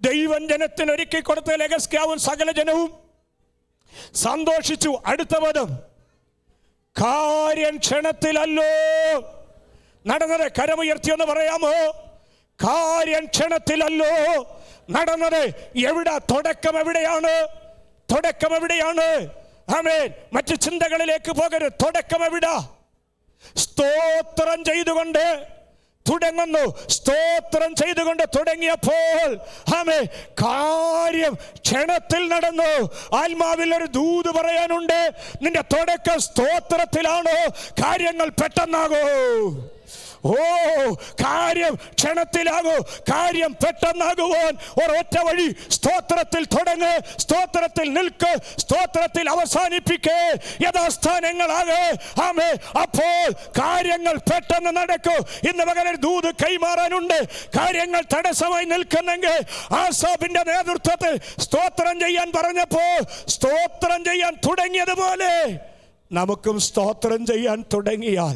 ദൈവം ജനത്തിന് ഒരുക്കി കൊടുത്ത ലെഗസ്കാവും സകല ജനവും സന്തോഷിച്ചു. അടുത്ത പദം, കാര്യം ക്ഷണത്തിലല്ലോ നടന്നത്. കരമുയർത്തിയെന്ന് പറയാമോ? കാര്യം ക്ഷണത്തിലല്ലോ നടന്നത്. എവിടെ? തുടക്കം എവിടെയാണ്? തുടക്കം എവിടെയാണ്? ആമേൻ. മറ്റു ചിന്തകളിലേക്ക് പോകരുത്. തുടക്കം എവിടാ? സ്തോത്രം ചെയ്തുകൊണ്ട് തുടങ്ങുന്നു. സ്തോത്രം ചെയ്തുകൊണ്ട് തുടങ്ങിയപ്പോൾ ആമേൻ, കാര്യം ക്ഷണത്തിൽ നടന്നു. ആത്മാവിൽ ഒരു ദൂത് പറയാനുണ്ട്. നിന്റെ തുടക്കം സ്തോത്രത്തിലാണോ? കാര്യങ്ങൾ പെട്ടെന്നാകോ? കാര്യം ക്ഷണത്തിലാകൂ. കാര്യം പെട്ടെന്നാകുവാൻ ഒരൊറ്റ വഴി, സ്തോത്രത്തിൽ തുടങ്ങ്, സ്തോത്രത്തിൽ നിൽക്ക്, സ്തോത്രത്തിൽ അവസാനിപ്പിക്കേ, യഥാസ്ഥാനങ്ങളാകെ. ആമേ. അപ്പോൾ കാര്യങ്ങൾ പെട്ടെന്ന് നടക്കൂ. ഇന്ന് പകരം ദൂത് കൈമാറാനുണ്ട്. കാര്യങ്ങൾ തടസ്സമായി നിൽക്കുന്നെങ്കിൽ ആസാഫിന്റെ നേതൃത്വത്തിൽ സ്തോത്രം ചെയ്യാൻ പറഞ്ഞപ്പോ സ്തോത്രം ചെയ്യാൻ തുടങ്ങിയതുപോലെ നമുക്കും സ്തോത്രം ചെയ്യാൻ തുടങ്ങിയാൽ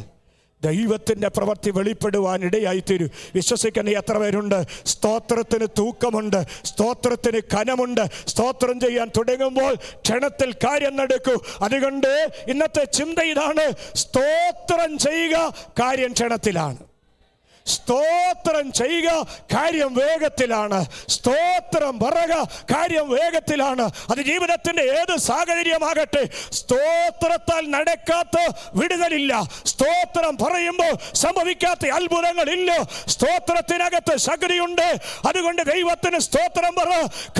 ദൈവത്തിൻ്റെ പ്രവൃത്തി വെളിപ്പെടുവാൻ ഇടയായിത്തീരും. വിശ്വസിക്കുന്ന എത്ര പേരുണ്ട്? സ്തോത്രത്തിന് തൂക്കമുണ്ട്, സ്തോത്രത്തിന് കനമുണ്ട്. സ്തോത്രം ചെയ്യാൻ തുടങ്ങുമ്പോൾ ക്ഷണത്തിൽ കാര്യം നടക്കൂ. അതുകൊണ്ട് ഇന്നത്തെ ചിന്ത ഇതാണ്: സ്തോത്രം ചെയ്യുക, കാര്യം ക്ഷണത്തിലാണ്. സ്തോത്രം ചെയ്യുക, കാര്യം വേഗത്തിലാണ്. സ്തോത്രം പറയുക, കാര്യം വേഗത്തിലാണ്. അത് ജീവിതത്തിന്റെ ഏത് സാഹചര്യമാകട്ടെ, സ്തോത്രത്താൽ നടക്കാത്ത വിടുതലില്ല. സ്തോത്രം പറയുമ്പോൾ സംഭവിക്കാത്ത അത്ഭുതങ്ങളില്ല. സ്തോത്രത്തിനകത്ത് ശക്തിയുണ്ട്. അതുകൊണ്ട് ദൈവത്തിന് സ്തോത്രം പറ.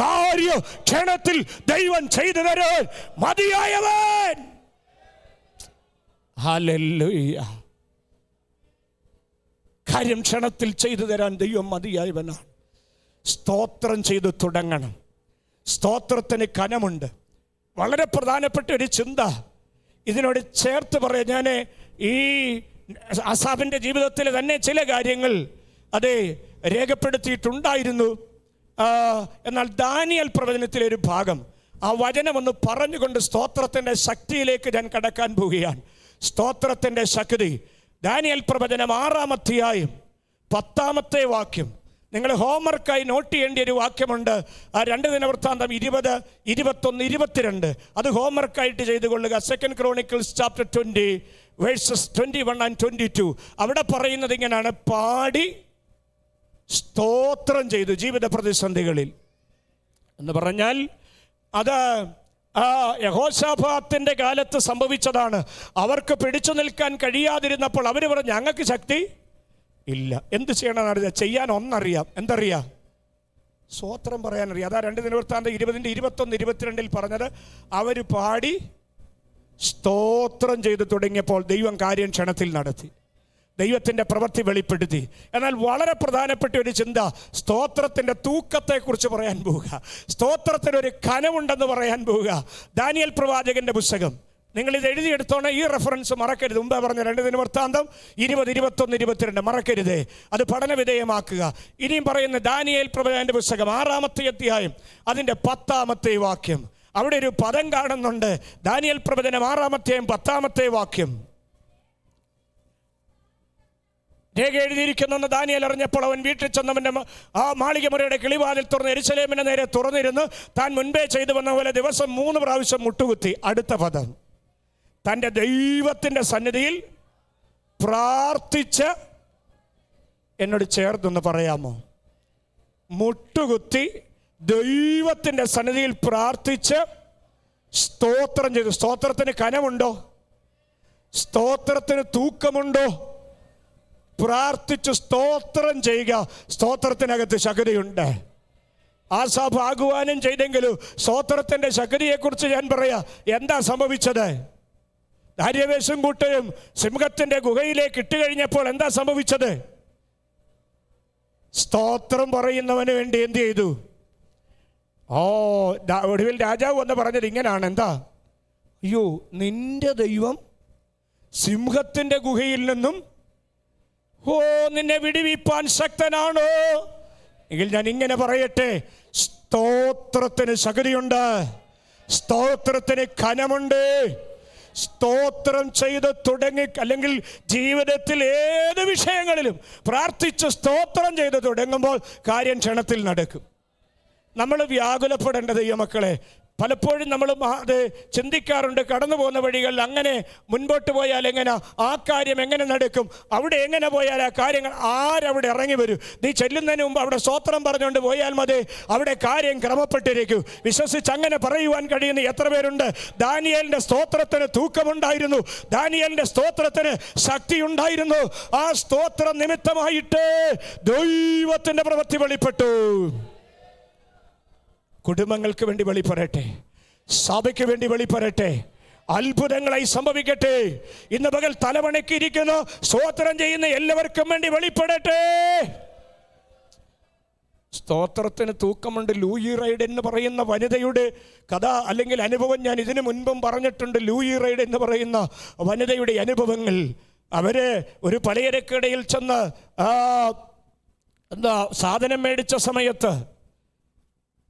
കാര്യം ക്ഷണത്തിൽ ദൈവം ചെയ്തു തരാൻ മതിയായവൻ. ഹല്ലേലൂയ. കാര്യം ക്ഷണത്തിൽ ചെയ്തു തരാൻ ദൈവം മതിയായവനാണ്. സ്തോത്രം ചെയ്ത് തുടങ്ങണം. സ്തോത്രത്തിന് കനമുണ്ട്. വളരെ പ്രധാനപ്പെട്ട ഒരു ചിന്ത ഇതിനോട് ചേർത്ത് പറയാം. ഞാൻ ഈ ആസാഫിൻ്റെ ജീവിതത്തിൽ തന്നെ ചില കാര്യങ്ങൾ അത് രേഖപ്പെടുത്തിയിട്ടുണ്ടായിരുന്നു. എന്നാൽ ദാനിയേൽ പ്രവചനത്തിലെ ഒരു ഭാഗം, ആ വചനം ഒന്ന് പറഞ്ഞുകൊണ്ട് സ്തോത്രത്തിൻ്റെ ശക്തിയിലേക്ക് ഞാൻ കടക്കാൻ പോവുകയാണ്. സ്തോത്രത്തിൻ്റെ ശക്തി. ദാനിയേൽ പ്രവചനം 6-ാം അധ്യായം 10-ാമത്തെ വാക്യം. നിങ്ങൾ ഹോംവർക്കായി നോട്ട് ചെയ്യേണ്ട ഒരു വാക്യമുണ്ട്. ആ 2 ദിനവൃത്താന്തം 20, 21, 22. അത് ഹോംവർക്കായിട്ട് ചെയ്തുകൊള്ളുക. 2 Chronicles chapter 20 verses 21 and 22. അവിടെ പറയുന്നത് ഇങ്ങനെയാണ്: പാടി സ്തോത്രം ചെയ്തു ജീവിത പ്രതിസന്ധികളിൽ എന്ന് പറഞ്ഞാൽ അത് യഹോശാഫാത്തിന്റെ കാലത്ത് സംഭവിച്ചതാണ്. അവർക്ക് പിടിച്ചു നിൽക്കാൻ കഴിയാതിരുന്നപ്പോൾ അവർ പറഞ്ഞു, ഞങ്ങൾക്ക് ശക്തി ഇല്ല. എന്ത് ചെയ്യണമെന്ന് അറിയാം, ചെയ്യാൻ ഒന്നറിയാം. എന്തറിയാം? സ്തോത്രം പറയാനറിയാം. അതാ 2 ദിനവൃത്താന്തം 20:21-22 പറഞ്ഞത്. അവർ പാടി സ്തോത്രം ചെയ്തു തുടങ്ങിയപ്പോൾ ദൈവം കാര്യം ക്ഷണത്തിൽ നടത്തി, ദൈവത്തിൻ്റെ പ്രവൃത്തി വെളിപ്പെടുത്തി. എന്നാൽ വളരെ പ്രധാനപ്പെട്ട ഒരു ചിന്ത, സ്തോത്രത്തിൻ്റെ തൂക്കത്തെക്കുറിച്ച് പറയാൻ പോവുക, സ്തോത്രത്തിനൊരു കനമുണ്ടെന്ന് പറയാൻ പോവുക. ദാനിയേൽ പ്രവാചകന്റെ പുസ്തകം നിങ്ങളിത് എഴുതിയെടുത്തോണം. ഈ റെഫറൻസ് മറക്കരുത്. മുമ്പേ പറഞ്ഞ 2 ദിനവൃത്താന്തം 20:21-22 മറക്കരുതേ, അത് പഠന വിധേയമാക്കുക. ഇനിയും പറയുന്ന ദാനിയേൽ പ്രവാചകന്റെ പുസ്തകം 6-ാമത്തെ അധ്യായം അതിൻ്റെ 10-ാമത്തെ വാക്യം. അവിടെ ഒരു പദം കാണുന്നുണ്ട്. ദാനിയേൽ പ്രവചനം 6-ാമത്തെ അധ്യായം 10-ാമത്തെ വാക്യം. രേഖ എഴുതിയിരിക്കുന്നെന്ന് ദാനിയേൽ അറിഞ്ഞപ്പോൾ അവൻ വീട്ടിൽ ചെന്നവൻ്റെ ആ മാളികമുറിയുടെ കിളിവാതിൽ തുറന്ന് യെരൂശലേമിന് നേരെ തുറന്നിരുന്ന് താൻ മുൻപേ ചെയ്തു വന്ന പോലെ ദിവസം 3 പ്രാവശ്യം മുട്ടുകുത്തി. അടുത്ത പദം, തൻ്റെ ദൈവത്തിൻ്റെ സന്നിധിയിൽ പ്രാർത്ഥിച്ച്. എന്നോട് ചേർത്തൊന്ന് പറയാമോ? മുട്ടുകുത്തി ദൈവത്തിൻ്റെ സന്നിധിയിൽ പ്രാർത്ഥിച്ച് സ്തോത്രം ചെയ്തു. സ്തോത്രത്തിന് കനമുണ്ടോ? സ്തോത്രത്തിന് തൂക്കമുണ്ടോ? പ്രാർത്ഥിച്ച് സ്തോത്രം ചെയ്യുക. സ്തോത്രത്തിനകത്ത് ശക്തിയുണ്ട്. ആസാഫ് ആഹ്വാനം ചെയ്തെങ്കിലും സ്തോത്രത്തിൻ്റെ ശക്തിയെക്കുറിച്ച് ഞാൻ പറയാം. എന്താ സംഭവിച്ചത്? ദാര്യാവേശും കൂട്ടരും സിംഹത്തിൻ്റെ ഗുഹയിലേക്ക് ഇട്ടുകഴിഞ്ഞപ്പോൾ എന്താ സംഭവിച്ചത്? സ്തോത്രം പറയുന്നവന് വേണ്ടി എന്ത് ചെയ്തു? ഒടുവിൽ രാജാവ് വന്ന് പറഞ്ഞത് ഇങ്ങനാണ്. എന്താ? അയ്യോ, നിന്റെ ദൈവം സിംഹത്തിൻ്റെ ഗുഹയിൽ നിന്നും നിന്നെ വിടുവിപ്പാൻ ശക്തനാണോ? എങ്കിൽ ഞാൻ ഇങ്ങനെ പറയട്ടെ, സ്തോത്രത്തിന് ശക്തിയുണ്ട്, സ്തോത്രത്തിന് കനമുണ്ട്. സ്തോത്രം ചെയ്ത് തുടങ്ങി, അല്ലെങ്കിൽ ജീവിതത്തിൽ ഏത് വിഷയങ്ങളിലും പ്രാർത്ഥിച്ച് സ്തോത്രം ചെയ്ത് തുടങ്ങുമ്പോൾ കാര്യം ക്ഷണത്തിൽ നടക്കും. നമ്മൾ വ്യാകുലപ്പെടേണ്ട ദൈവമക്കളെ. പലപ്പോഴും നമ്മൾ അത് ചിന്തിക്കാറുണ്ട്. കടന്നു പോകുന്ന വഴികളിൽ അങ്ങനെ മുൻപോട്ട് പോയാൽ എങ്ങനെ, ആ കാര്യം എങ്ങനെ നടക്കും, അവിടെ എങ്ങനെ പോയാൽ ആ കാര്യങ്ങൾ, ആരവിടെ ഇറങ്ങി വരും? നീ ചെല്ലുന്നതിന് മുമ്പ് അവിടെ സ്തോത്രം പറഞ്ഞുകൊണ്ട് പോയാൽ മതി, അവിടെ കാര്യം ക്രമപ്പെട്ടിരിക്കും. വിശ്വസിച്ച് അങ്ങനെ പറയുവാൻ കഴിയുന്ന എത്ര പേരുണ്ട്? ദാനിയേലിന്റെ സ്തോത്രത്തിന് തൂക്കമുണ്ടായിരുന്നു, ദാനിയേലിന്റെ സ്തോത്രത്തിന് ശക്തി ഉണ്ടായിരുന്നു. ആ സ്തോത്രം നിമിത്തമായിട്ട് ദൈവത്തിന്റെ പ്രവൃത്തി വെളിപ്പെട്ടു. കുടുംബങ്ങൾക്ക് വേണ്ടി വെളിപ്പെടട്ടെ, സഭയ്ക്ക് വേണ്ടി വെളിപ്പെടട്ടെ, അത്ഭുതങ്ങളായി സംഭവിക്കട്ടെ. ഇന്ന് പകൽ തലവണക്കിരിക്കുന്നു, സ്തോത്രം ചെയ്യുന്ന എല്ലാവർക്കും വേണ്ടി വെളിപ്പെടട്ടെ. സ്തോത്രത്തിന് തൂക്കമുണ്ട്. ലൂയി റൈഡ് എന്ന് പറയുന്ന വനിതയുടെ കഥ അല്ലെങ്കിൽ അനുഭവം ഞാൻ ഇതിനു മുൻപും പറഞ്ഞിട്ടുണ്ട്. ലൂയി റൈഡ് എന്ന് പറയുന്ന വനിതയുടെ അനുഭവങ്ങൾ. അവര് ഒരു പലചരക്കടയിൽ ചെന്ന് സാധനം മേടിച്ച സമയത്ത്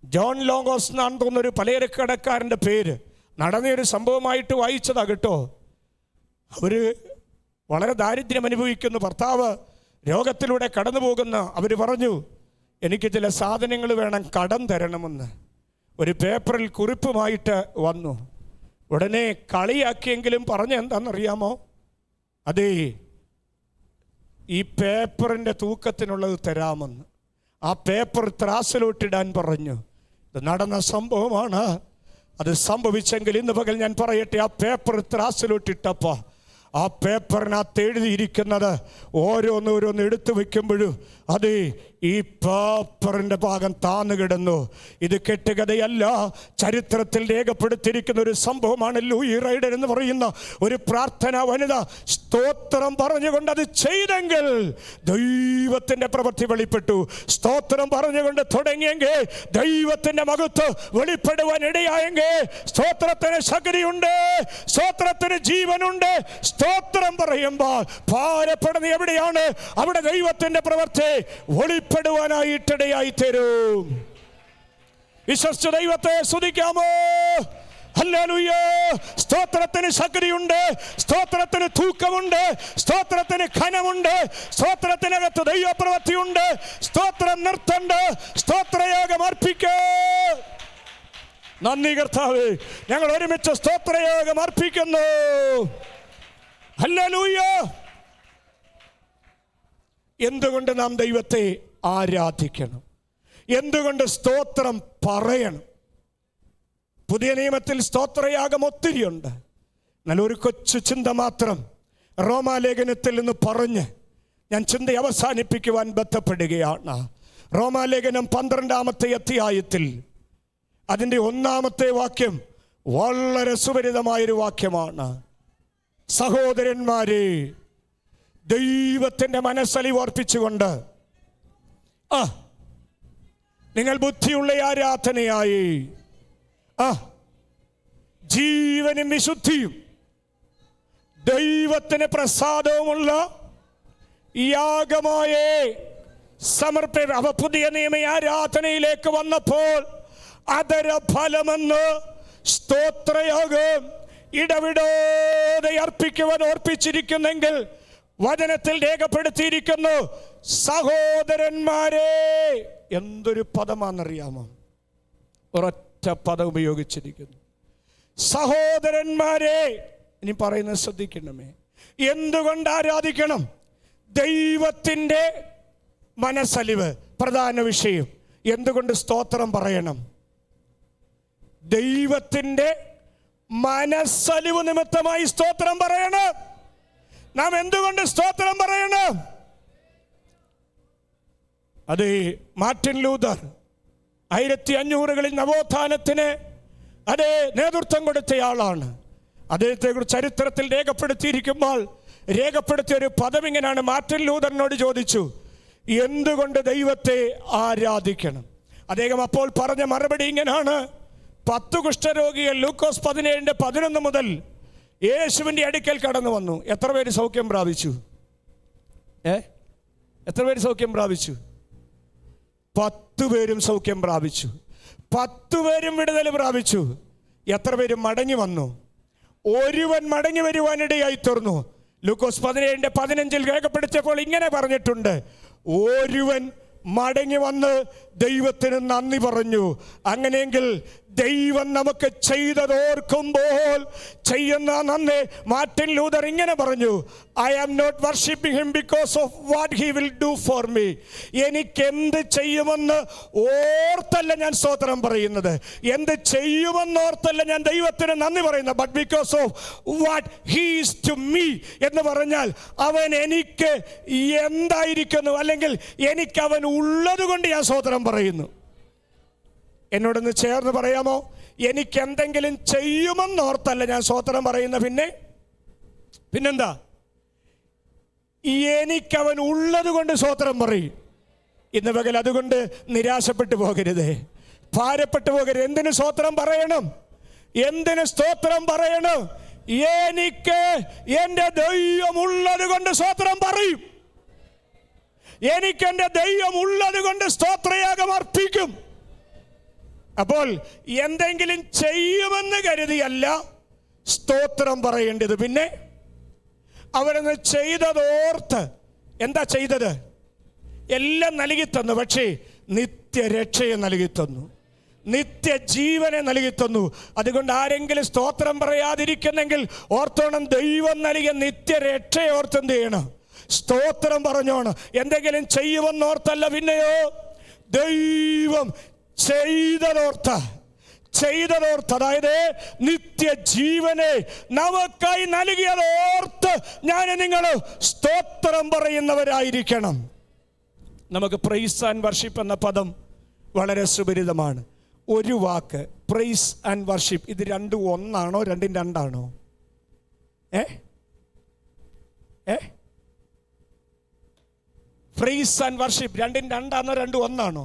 ജോൺ ലോങ്കോസ് എന്നാണ് തോന്നുന്നൊരു പലചരക്കടക്കാരൻ്റെ പേര്. നടന്നൊരു സംഭവമായിട്ട് വായിച്ചതാ കേട്ടോ. അവർ വളരെ ദാരിദ്ര്യം അനുഭവിക്കുന്നു, ഭർത്താവ് രോഗത്തിലൂടെ കടന്നു പോകുന്ന. അവർ പറഞ്ഞു, എനിക്ക് ചില സാധനങ്ങൾ വേണം, കടം തരണമെന്ന്. ഒരു പേപ്പറിൽ കുറിപ്പുമായിട്ട് വന്നു. ഉടനെ കളിയാക്കിയെങ്കിലും പറഞ്ഞ എന്താണെന്നറിയാമോ? അതേ, ഈ പേപ്പറിൻ്റെ തൂക്കത്തിനുള്ളത് തരാമെന്ന്. ആ പേപ്പർ ത്രാസിലോട്ടിടാൻ പറഞ്ഞു. ഇത് നടന്ന സംഭവമാണ്. അത് സംഭവിച്ചെങ്കിൽ ഇന്ന് പകൽ ഞാൻ പറയട്ടെ, ആ പേപ്പർ ത്രാസിലോട്ടിട്ടപ്പോൾ ആ പേപ്പറിനകത്ത് എഴുതിയിരിക്കുന്നത് ഓരോന്നോരോന്ന് എടുത്തു വയ്ക്കുമ്പോഴും അത് ഈ പേപ്പറിൻ്റെ ഭാഗം താന്നു കിടന്നു. ഇത് കെട്ടുകഥയല്ല, ചരിത്രത്തിൽ രേഖപ്പെടുത്തിയിരിക്കുന്ന ഒരു സംഭവമാണ്. ലൂയി റൈഡർ എന്ന് പറയുന്ന ഒരു പ്രാർത്ഥന വനിത സ്തോത്രം പറഞ്ഞുകൊണ്ട് അത് ചെയ്തെങ്കിൽ ദൈവത്തിൻ്റെ പ്രവൃത്തി വെളിപ്പെട്ടു. സ്തോത്രം പറഞ്ഞുകൊണ്ട് തുടങ്ങിയെങ്കിൽ ദൈവത്തിൻ്റെ മഹത്വം വെളിപ്പെടുവാൻ ഇടയായെങ്കിൽ സ്തോത്രത്തിന് ശക്തിയുണ്ട്, സ്തോത്രത്തിന് ജീവനുണ്ട്. സ്തോത്രം പറയുമ്പോൾ ഭാരപ്പെടുന്ന എവിടെയാണ്? അവിടെ ദൈവത്തിൻ്റെ പ്രവൃത്തി വെളിപ്പെടുവാനായിട്ടിടയായി തരും. വിശ്വസിച്ച ദൈവത്തെ സ്തുതിക്കാമോ? ഹല്ലേലൂയ. സ്തോത്രത്തിന് ശക്തിയുണ്ട്, സ്തോത്രത്തിന് തൂക്കമുണ്ട്, സ്തോത്രത്തിന് ഘനമുണ്ട്, സ്തോത്രത്തിനകത്ത് ദൈവപ്രവൃത്തിയുണ്ട്. സ്തോത്രം നിർത്തണ്ട, സ്തോത്രയാഗം അർപ്പിക്കേ. നന്ദി കർത്താവേ, ഞങ്ങൾ ഒരുമിച്ച് സ്തോത്രയാഗം അർപ്പിക്കുന്നു. ഹല്ലേലൂയ. എന്തുകൊണ്ട് നാം ദൈവത്തെ ആരാധിക്കണം? എന്തുകൊണ്ട് സ്തോത്രം പറയണം? പുതിയ നിയമത്തിൽ സ്തോത്രയാഗം ഒത്തിരിയുണ്ട്. എന്നാൽ ഒരു കൊച്ചു ചിന്ത മാത്രം റോമാലേഖനത്തിൽ നിന്ന് പറഞ്ഞ് ഞാൻ ചിന്ത അവസാനിപ്പിക്കുവാൻ ബന്ധപ്പെടുകയാണ്. റോമാലേഖനം 12-ാമത്തെ അധ്യായത്തിൽ അതിൻ്റെ 1-ാമത്തെ വാക്യം വളരെ സുപരിതമായൊരു വാക്യമാണ്. സഹോദരന്മാരെ, ദൈവത്തിൻ്റെ മനസ്സലിവ് ഓർപ്പിച്ചുകൊണ്ട് നിങ്ങൾ ബുദ്ധിയുള്ള ആരാധനയായി ജീവനും വിശുദ്ധിയും ദൈവത്തിന് പ്രസാദവുമുള്ള യാഗമായേ സമർപ്പിക്കുക. അവ പുതിയ നിയമ ആരാധനയിലേക്ക് വന്നപ്പോൾ അതര ഫലമെന്ന് സ്തോത്രയാഗം ഇടവിടാതെ അർപ്പിക്കുവാൻ ഓർപ്പിച്ചിരിക്കുന്നെങ്കിൽ വചനത്തിൽ രേഖപ്പെടുത്തിയിരിക്കുന്നു, സഹോദരന്മാരെ. എന്തൊരു പദമാണെന്നറിയാമോ? ഒരൊറ്റ പദം ഉപയോഗിച്ചിരിക്കുന്നു, സഹോദരന്മാരെ. ഇനി പറയുന്നത് ശ്രദ്ധിക്കണമേ. എന്തുകൊണ്ട് ആരാധിക്കണം? ദൈവത്തിൻ്റെ മനസ്സലിവ് പ്രധാന വിഷയം. എന്തുകൊണ്ട് സ്തോത്രം പറയണം? ദൈവത്തിൻ്റെ മനസ്സലിവ് നിമിത്തമായി സ്തോത്രം പറയണം. നാം എന്തുകൊണ്ട് സ്തോത്രം പറയണം? അത് മാർട്ടിൻ ലൂതർ 1500കളിൽ നവോത്ഥാനത്തിന് നേതൃത്വം കൊടുത്തയാളാണ്. അദ്ദേഹത്തെക്കുറിച്ച് ചരിത്രത്തിൽ രേഖപ്പെടുത്തിയിരിക്കുമ്പോൾ രേഖപ്പെടുത്തിയ ഒരു പദം ഇങ്ങനെയാണ്. മാർട്ടിൻ ലൂതറിനോട് ചോദിച്ചു, എന്തുകൊണ്ട് ദൈവത്തെ ആരാധിക്കണം? അദ്ദേഹം അപ്പോൾ പറഞ്ഞ മറുപടി ഇങ്ങനെയാണ്. 10 കുഷ്ഠരോഗികൾ ലൂക്കോസ് 17:11 മുതൽ യേശുവിൻ്റെ അടുക്കൽ കടന്നു വന്നു. എത്ര പേര് സൗഖ്യം പ്രാപിച്ചു? എത്ര പേര് സൗഖ്യം പ്രാപിച്ചു? 10 പേരും സൗഖ്യം പ്രാപിച്ചു. 10 പേരും വിടുതൽ പ്രാപിച്ചു. എത്ര പേരും മടങ്ങി വന്നു? ഒരുവൻ മടങ്ങി വരുവാനിടയായി തീർന്നു. ലൂക്കോസ് 17:15 രേഖപ്പെടുത്തിയപ്പോൾ ഇങ്ങനെ പറഞ്ഞിട്ടുണ്ട്, ഒരുവൻ മടങ്ങി വന്ന് ദൈവത്തിന് നന്ദി പറഞ്ഞു. അങ്ങനെയെങ്കിൽ ദൈവം നമുക്ക് ചെയ്തതോർക്കുമ്പോൾ ചെയ്യുന്ന നന്ദി. മാർട്ടിൻ ലൂതർ ഇങ്ങനെ പറഞ്ഞു, I am not worshipping him because of what he will do for me. എനിക്ക് എന്ത് ചെയ്യുമെന്ന് ഓർത്തല്ല ഞാൻ സ്തോത്രം പറയുന്നത്, എന്ത് ചെയ്യുമെന്നോർത്തല്ല ഞാൻ ദൈവത്തിന് നന്ദി പറയുന്നത്, but because of what he is to me. എന്ന് പറഞ്ഞാൽ അവൻ എനിക്ക് എന്തായിരിക്കുന്നു, അല്ലെങ്കിൽ എനിക്ക് അവൻ ഉള്ളത് കൊണ്ട് ഞാൻ സ്തോത്രം പറയുന്നു. എന്നോടൊന്ന് ചേർന്ന് പറയാമോ? എനിക്ക് എന്തെങ്കിലും ചെയ്യുമെന്നോർത്തല്ല ഞാൻ സ്തോത്രം പറയുന്ന. പിന്നെന്താ? എനിക്കവൻ ഉള്ളത് കൊണ്ട് സ്തോത്രം പറയും. ഇന്ന് പകൽ അതുകൊണ്ട് നിരാശപ്പെട്ടു പോകരുതേ, ഭാരപ്പെട്ടു പോകരുത്. എന്തിന് സ്തോത്രം പറയണം? എന്തിന് സ്തോത്രം പറയണം? എനിക്ക് എൻ്റെ ദൈവം ഉള്ളത് കൊണ്ട് സ്തോത്രം പറയും. എനിക്ക് എൻ്റെ ദൈവം ഉള്ളത് കൊണ്ട് സ്തോത്രയാഗം അർപ്പിക്കും. അപ്പോൾ എന്തെങ്കിലും ചെയ്യുമെന്ന് കരുതിയല്ല സ്തോത്രം പറയേണ്ടത്. പിന്നെ അവരൊന്ന് ചെയ്തതോർത്ത്. എന്താ ചെയ്തത്? എല്ലാം നൽകി തന്നു, പക്ഷേ നിത്യരക്ഷയെ നൽകി തന്നു, നിത്യജീവനെ നൽകി തന്നു. അതുകൊണ്ട് ആരെങ്കിലും സ്തോത്രം പറയാതിരിക്കുന്നെങ്കിൽ ഓർത്തോണം, ദൈവം നൽകിയ നിത്യരക്ഷയെ ഓർത്ത് എന്ത് ചെയ്യണം? സ്തോത്രം പറഞ്ഞോണം. എന്തെങ്കിലും ചെയ്യുമെന്നോർത്തല്ല. പിന്നെയോ ദൈവം ചെയ്തതോർത്ത്, അതായത് നിത്യജീവനെ നമുക്കായി നൽകിയതോർത്ത് ഞാൻ നിങ്ങൾ സ്തോത്രം പറയുന്നവരായിരിക്കണം. നമുക്ക് പ്രൈസ് ആൻഡ് വർഷിപ്പ് എന്ന പദം വളരെ സുപരിതമാണ്. ഒരു വാക്ക് പ്രൈസ് ആൻഡ് വർഷിപ്പ്, ഇത് രണ്ടും ഒന്നാണോ? രണ്ടും രണ്ടാണോ? പ്രൈസ് ആൻഡ് വർഷിപ്പ് രണ്ടും രണ്ടാണോ? രണ്ടും ഒന്നാണോ?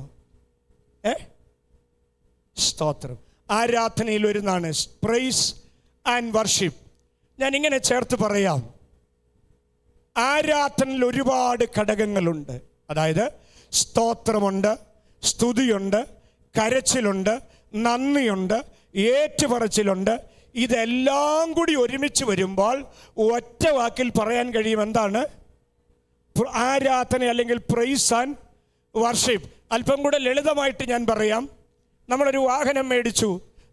സ്തോത്രം. ആരാധനയിൽ വരുന്നതാണ് പ്രൈസ് ആൻഡ് വർഷിപ്പ്. ഞാൻ ഇങ്ങനെ ചേർത്ത് പറയാം, ആരാധനയിൽ ഒരുപാട് ഘടകങ്ങളുണ്ട്. അതായത് സ്തോത്രമുണ്ട്, സ്തുതിയുണ്ട്, കരച്ചിലുണ്ട്, നന്ദിയുണ്ട്, ഏറ്റുപറച്ചിലുണ്ട്. ഇതെല്ലാം കൂടി ഒരുമിച്ച് വരുമ്പോൾ ഒറ്റ വാക്കിൽ പറയാൻ കഴിയും എന്താണ് ആരാധന, അല്ലെങ്കിൽ പ്രൈസ് ആൻഡ് വർഷിപ്പ്. അല്പം കൂടെ ലളിതമായിട്ട് ഞാൻ പറയാം. നമ്മളൊരു വാഹനം മേടിച്ചു.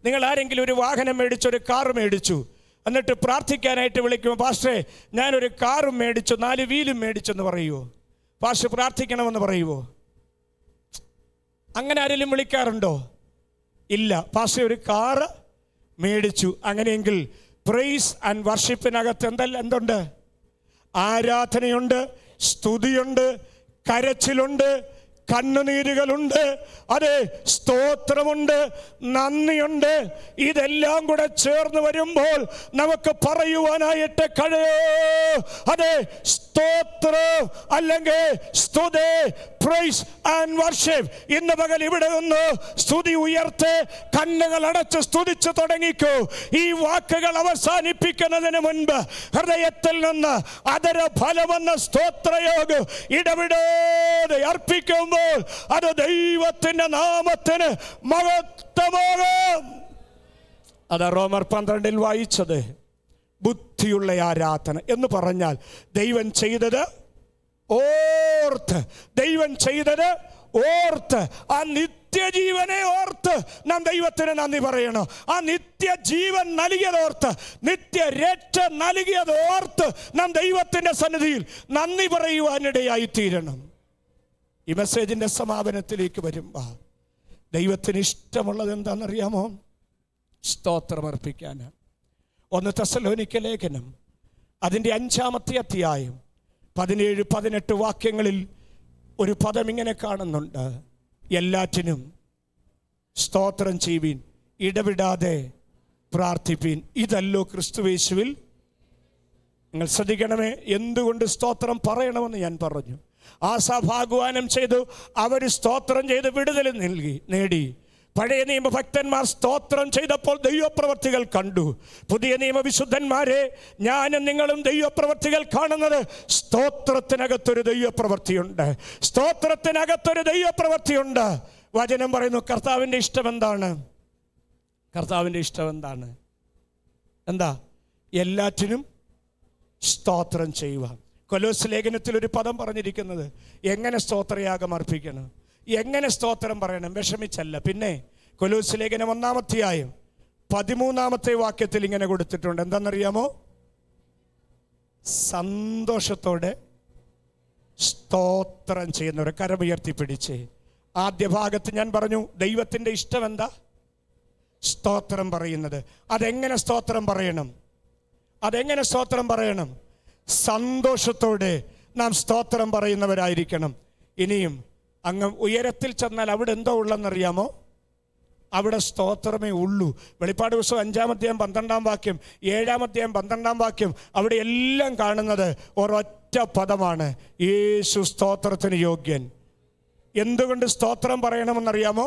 നിങ്ങൾ ആരെങ്കിലും ഒരു വാഹനം മേടിച്ചു, ഒരു കാർ മേടിച്ചു, എന്നിട്ട് പ്രാർത്ഥിക്കാനായിട്ട് വിളിക്കുമ്പോൾ പാസ്റ്ററെ ഞാനൊരു കാറും മേടിച്ചു, 4 വീലും മേടിച്ചെന്ന് പറയുമോ? പാസ്റ്റർ പ്രാർത്ഥിക്കണമെന്ന് പറയുമോ? അങ്ങനെ ആരെങ്കിലും വിളിക്കാറുണ്ടോ? ഇല്ല. പാസ്റ്റർ ഒരു കാറ് മേടിച്ചു. അങ്ങനെയെങ്കിൽ പ്രൈസ് ആൻഡ് വർഷിപ്പിനകത്ത് എന്തുണ്ട്? ആരാധനയുണ്ട്, സ്തുതിയുണ്ട്, കരച്ചിലുണ്ട്, കണ്ണുനീരുകളുണ്ട്, അതെ, സ്തോത്രമുണ്ട്, നന്ദിയുണ്ട്. ഇതെല്ലാം കൂടെ ചേർന്ന് വരുമ്പോൾ നമുക്ക് പറയുവാനായിട്ട് അതെ, സ്തോത്രം അല്ലെങ്കിൽ സ്തുതി, പ്രൈസ് ആൻഡ് വർഷിപ്പ്. ഇന്ന് പകൽ ഇവിടെ നിന്ന് സ്തുതി ഉയർത്ത്, കണ്ണുകൾ അടച്ച് സ്തുതിച്ചു തുടങ്ങിക്കൂ. ഈ വാക്കുകൾ അവസാനിപ്പിക്കുന്നതിന് മുൻപ് ഹൃദയത്തിൽ നിന്ന് അതര ഫലമെന്ന സ്തോത്രയോഗം ഇടവിടാതെ അർപ്പിക്കുമ്പോൾ അത് ദൈവത്തിന്റെ നാമത്തിന് മഹത്വമാകും. അത് റോമർ 12 വായിച്ചത്. ബുദ്ധിയുള്ള ആരാധന എന്ന് പറഞ്ഞാൽ ദൈവം ചെയ്തത് ഓർത്ത്, ദൈവം ചെയ്തത് ഓർത്ത്, ആ നിത്യജീവനെ ഓർത്ത് നാം ദൈവത്തിന് നന്ദി പറയണം. ആ നിത്യജീവൻ നൽകിയതോർത്ത്, നിത്യരക്ഷ നൽകിയതോർത്ത് നാം ദൈവത്തിന്റെ സന്നിധിയിൽ നന്ദി പറയുവാനിടയായി തീരണം. ഈ മെസ്സേജിന്റെ സമാപനത്തിലേക്ക് വരുമ്പോൾ ദൈവത്തിന് ഇഷ്ടമുള്ളത് എന്താണെന്നറിയാമോ? സ്തോത്രമർപ്പിക്കാനാണ്. 1 തെസ്സലോനിക്ക ലേഖനം അതിൻ്റെ 5-ാമത്തെ അധ്യായം 17-18 വാക്യങ്ങളിൽ ഒരു പദം ഇങ്ങനെ കാണുന്നുണ്ട്: എല്ലാറ്റിനും സ്തോത്രം ചെയ്യുവിൻ, ഇടവിടാതെ പ്രാർത്ഥിപ്പീൻ. ഇതല്ലോ ക്രിസ്തുയേശുവിൽ. നിങ്ങൾ ശ്രദ്ധിക്കണമേ, എന്തുകൊണ്ട് സ്തോത്രം പറയണമെന്ന് ഞാൻ പറഞ്ഞു. ആസാഭാഗ്വാനം ചെയ്തു, അവർ സ്തോത്രം ചെയ്ത് വിടുതൽ നേടി. പഴയ നിയമ ഭക്തന്മാർ സ്തോത്രം ചെയ്തപ്പോൾ ദൈവപ്രവർത്തികൾ കണ്ടു. പുതിയ നിയമ വിശുദ്ധന്മാരെ, ഞാനും നിങ്ങളും ദൈവപ്രവർത്തികൾ കാണുന്നത് സ്തോത്രത്തിനകത്തൊരു ദൈവപ്രവർത്തിയുണ്ട്. സ്തോത്രത്തിനകത്തൊരു ദൈവപ്രവർത്തിയുണ്ട്. വചനം പറയുന്നു, കർത്താവിൻ്റെ ഇഷ്ടം എന്താണ്? കർത്താവിൻ്റെ ഇഷ്ടം എന്താണ്? എന്താ? എല്ലാറ്റിനും സ്തോത്രം ചെയ്യുക. കൊലോസ് ലേഖനത്തിൽ ഒരു പദം പറഞ്ഞിരിക്കുന്നത്, എങ്ങനെ സ്തോത്രയാഗം അർപ്പിക്കണം, എങ്ങനെ സ്തോത്രം പറയണം. വിഷമിച്ചല്ല. പിന്നെ കൊലോസ് ലേഖനം 1-ാം അധ്യായം 13-ാമത്തെ വാക്യത്തിൽ ഇങ്ങനെ കൊടുത്തിട്ടുണ്ട്. എന്താണെന്നറിയാമോ? സന്തോഷത്തോടെ സ്തോത്രം ചെയ്യുന്നവരെ കരമുയർത്തി പിടിച്ച്. ആദ്യ ഭാഗത്ത് ഞാൻ പറഞ്ഞു, ദൈവത്തിൻ്റെ ഇഷ്ടം എന്താ? സ്തോത്രം പറയുന്നത്. അതെങ്ങനെ സ്തോത്രം പറയണം? അതെങ്ങനെ സ്തോത്രം പറയണം? സന്തോഷത്തോടെ നാം സ്തോത്രം പറയുന്നവരായിരിക്കണം. ഇനിയും അങ്ങ് ഉയരത്തിൽ ചെന്നാൽ അവിടെ എന്തോ ഉള്ളെന്നറിയാമോ? അവിടെ സ്തോത്രമേ ഉള്ളൂ. വെളിപ്പാട് പുസ്തകം 5-ാം അധ്യായം 12-ാം വാക്യം, 7-ാം അധ്യായം 12-ാം വാക്യം, അവിടെ എല്ലാം കാണുന്നത് ഒരൊറ്റ പദമാണ്: യേശു സ്തോത്രത്തിന് യോഗ്യൻ. എന്തുകൊണ്ട് സ്തോത്രം പറയണമെന്നറിയാമോ?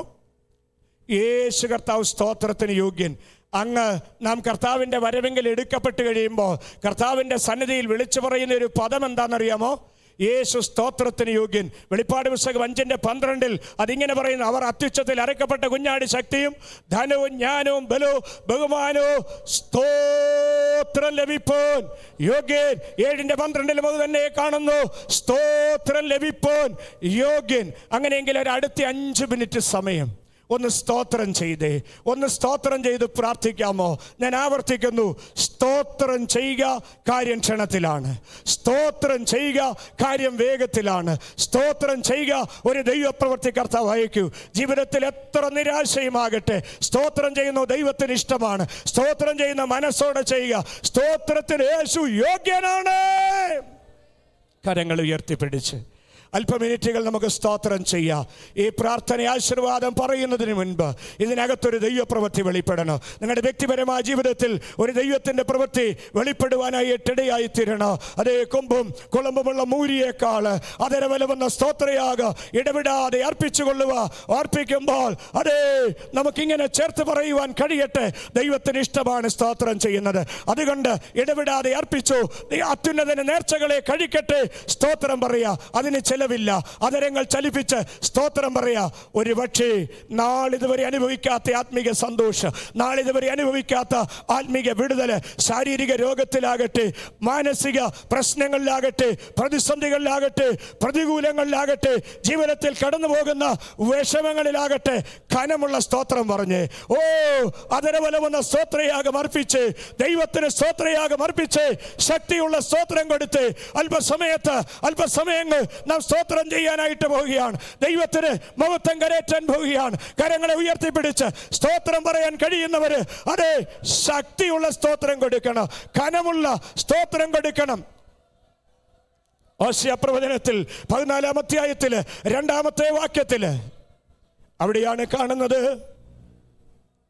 യേശു കർത്താവ് സ്തോത്രത്തിന് യോഗ്യൻ. അങ്ങ് നാം കർത്താവിൻ്റെ വരവെങ്കിൽ എടുക്കപ്പെട്ട് കഴിയുമ്പോൾ കർത്താവിൻ്റെ സന്നിധിയിൽ വിളിച്ചു പറയുന്ന ഒരു പദം എന്താണെന്നറിയാമോ? യേശു സ്തോത്രത്തിന് യോഗ്യൻ. വെളിപ്പാട് പുസ്തകം 5:12 അതിങ്ങനെ പറയുന്നു: അവർ അത്യുച്ചത്തിൽ അരക്കപ്പെട്ട കുഞ്ഞാടി ശക്തിയും ധനവും ജ്ഞാനവും ബലവും ബഹുമാനവും സ്തോത്രം ലഭിപ്പോൻ യോഗ്യൻ. 7:12 അത് തന്നെ കാണുന്നു, സ്തോത്രം ലഭിപ്പോൻ യോഗ്യൻ. അങ്ങനെയെങ്കിൽ ഒരു അടുത്ത 5 മിനിറ്റ് സമയം ഒന്ന് സ്തോത്രം ചെയ്ത് പ്രാർത്ഥിക്കാമോ? ഞാൻ ആവർത്തിക്കുന്നു, സ്തോത്രം ചെയ്യുക, കാര്യം ക്ഷണത്തിലാണ്. സ്തോത്രം ചെയ്യുക, കാര്യം വേഗത്തിലാണ്. സ്തോത്രം ചെയ്യുക, ഒരു ദൈവപ്രവൃത്തി കർത്താവ് അയക്കൂ. ജീവിതത്തിൽ എത്ര നിരാശയുമാകട്ടെ, സ്തോത്രം ചെയ്യുന്ന ദൈവത്തിന് ഇഷ്ടമാണ്. സ്തോത്രം ചെയ്യുന്ന മനസ്സോടെ ചെയ്യുക. സ്തോത്രത്തിന് യേശു യോഗ്യനാണ്. കരങ്ങൾ ഉയർത്തിപ്പിടിച്ച് അല്പമിനിറ്റുകൾ നമുക്ക് സ്തോത്രം ചെയ്യാം. ഈ പ്രാർത്ഥന ആശീർവാദം പറയുന്നതിന് മുൻപ് ഇതിനകത്തൊരു ദൈവപ്രവൃത്തി വെളിപ്പെടണം. നിങ്ങളുടെ വ്യക്തിപരമായ ജീവിതത്തിൽ ഒരു ദൈവത്തിൻ്റെ പ്രവൃത്തി വെളിപ്പെടുവാനായിട്ട് ഇടയായി തീരണം. അതേ കൊമ്പും കുളമ്പുമുള്ള മൂരിയേക്കാൾ അതരവലമെന്ന സ്തോത്രയാക ഇടവിടാതെ അർപ്പിച്ചുകൊള്ളുക. അർപ്പിക്കുമ്പോൾ അതേ നമുക്കിങ്ങനെ ചേർത്ത് പറയുവാൻ കഴിയട്ടെ, ദൈവത്തിന് ഇഷ്ടമാണ് സ്തോത്രം ചെയ്യുന്നത്. അതുകൊണ്ട് ഇടവിടാതെ അർപ്പിച്ചു. അത്യുന്നതന് നേർച്ചകളെ കഴിക്കട്ടെ. സ്തോത്രം പറയുക, അതിന് ചിലവില്ല. അതരങ്ങൾ ചലിപ്പിച്ച് സ്തോത്രം പറയാ. ഒരു പക്ഷേ നാളിതുവരെ അനുഭവിക്കാത്ത ആത്മീക സന്തോഷം, നാളിതുവരെ അനുഭവിക്കാത്ത ആത്മീക വിടുതല്, ശാരീരിക രോഗത്തിലാകട്ടെ, മാനസിക പ്രശ്നങ്ങളിലാകട്ടെ, പ്രതിസന്ധികളിലാകട്ടെ, പ്രതികൂലങ്ങളിലാകട്ടെ, ജീവിതത്തിൽ കടന്നു പോകുന്ന വിഷമങ്ങളിലാകട്ടെ, ഘനമുള്ള സ്തോത്രം പറഞ്ഞ് അതരവലമെന്ന സ്തോത്രയാഗം അർപ്പിച്ച്, ദൈവത്തിന് സ്തോത്രയാഗം അർപ്പിച്ച്, ശക്തിയുള്ള സ്തോത്രം കൊടുത്ത് അല്പസമയങ്ങൾ നാം സ്തോത്രം ചെയ്യാനായിട്ട് പോവുകയാണ്. ദൈവത്തിന് മഹത്വം കരേറ്റാൻ പോവുകയാണ്. കരങ്ങളെ ഉയർത്തിപ്പിടിച്ച് സ്തോത്രം പറയാൻ കഴിയുന്നവര് അതെ ശക്തിയുള്ള സ്തോത്രം കൊടുക്കണം, കനമുള്ള സ്തോത്രം കൊടുക്കണം. ഓശയ പ്രവചനത്തിൽ 14-ാം അധ്യായത്തില് 2-ാമത്തെ വാക്യത്തില് അവിടെയാണ് കാണുന്നത്,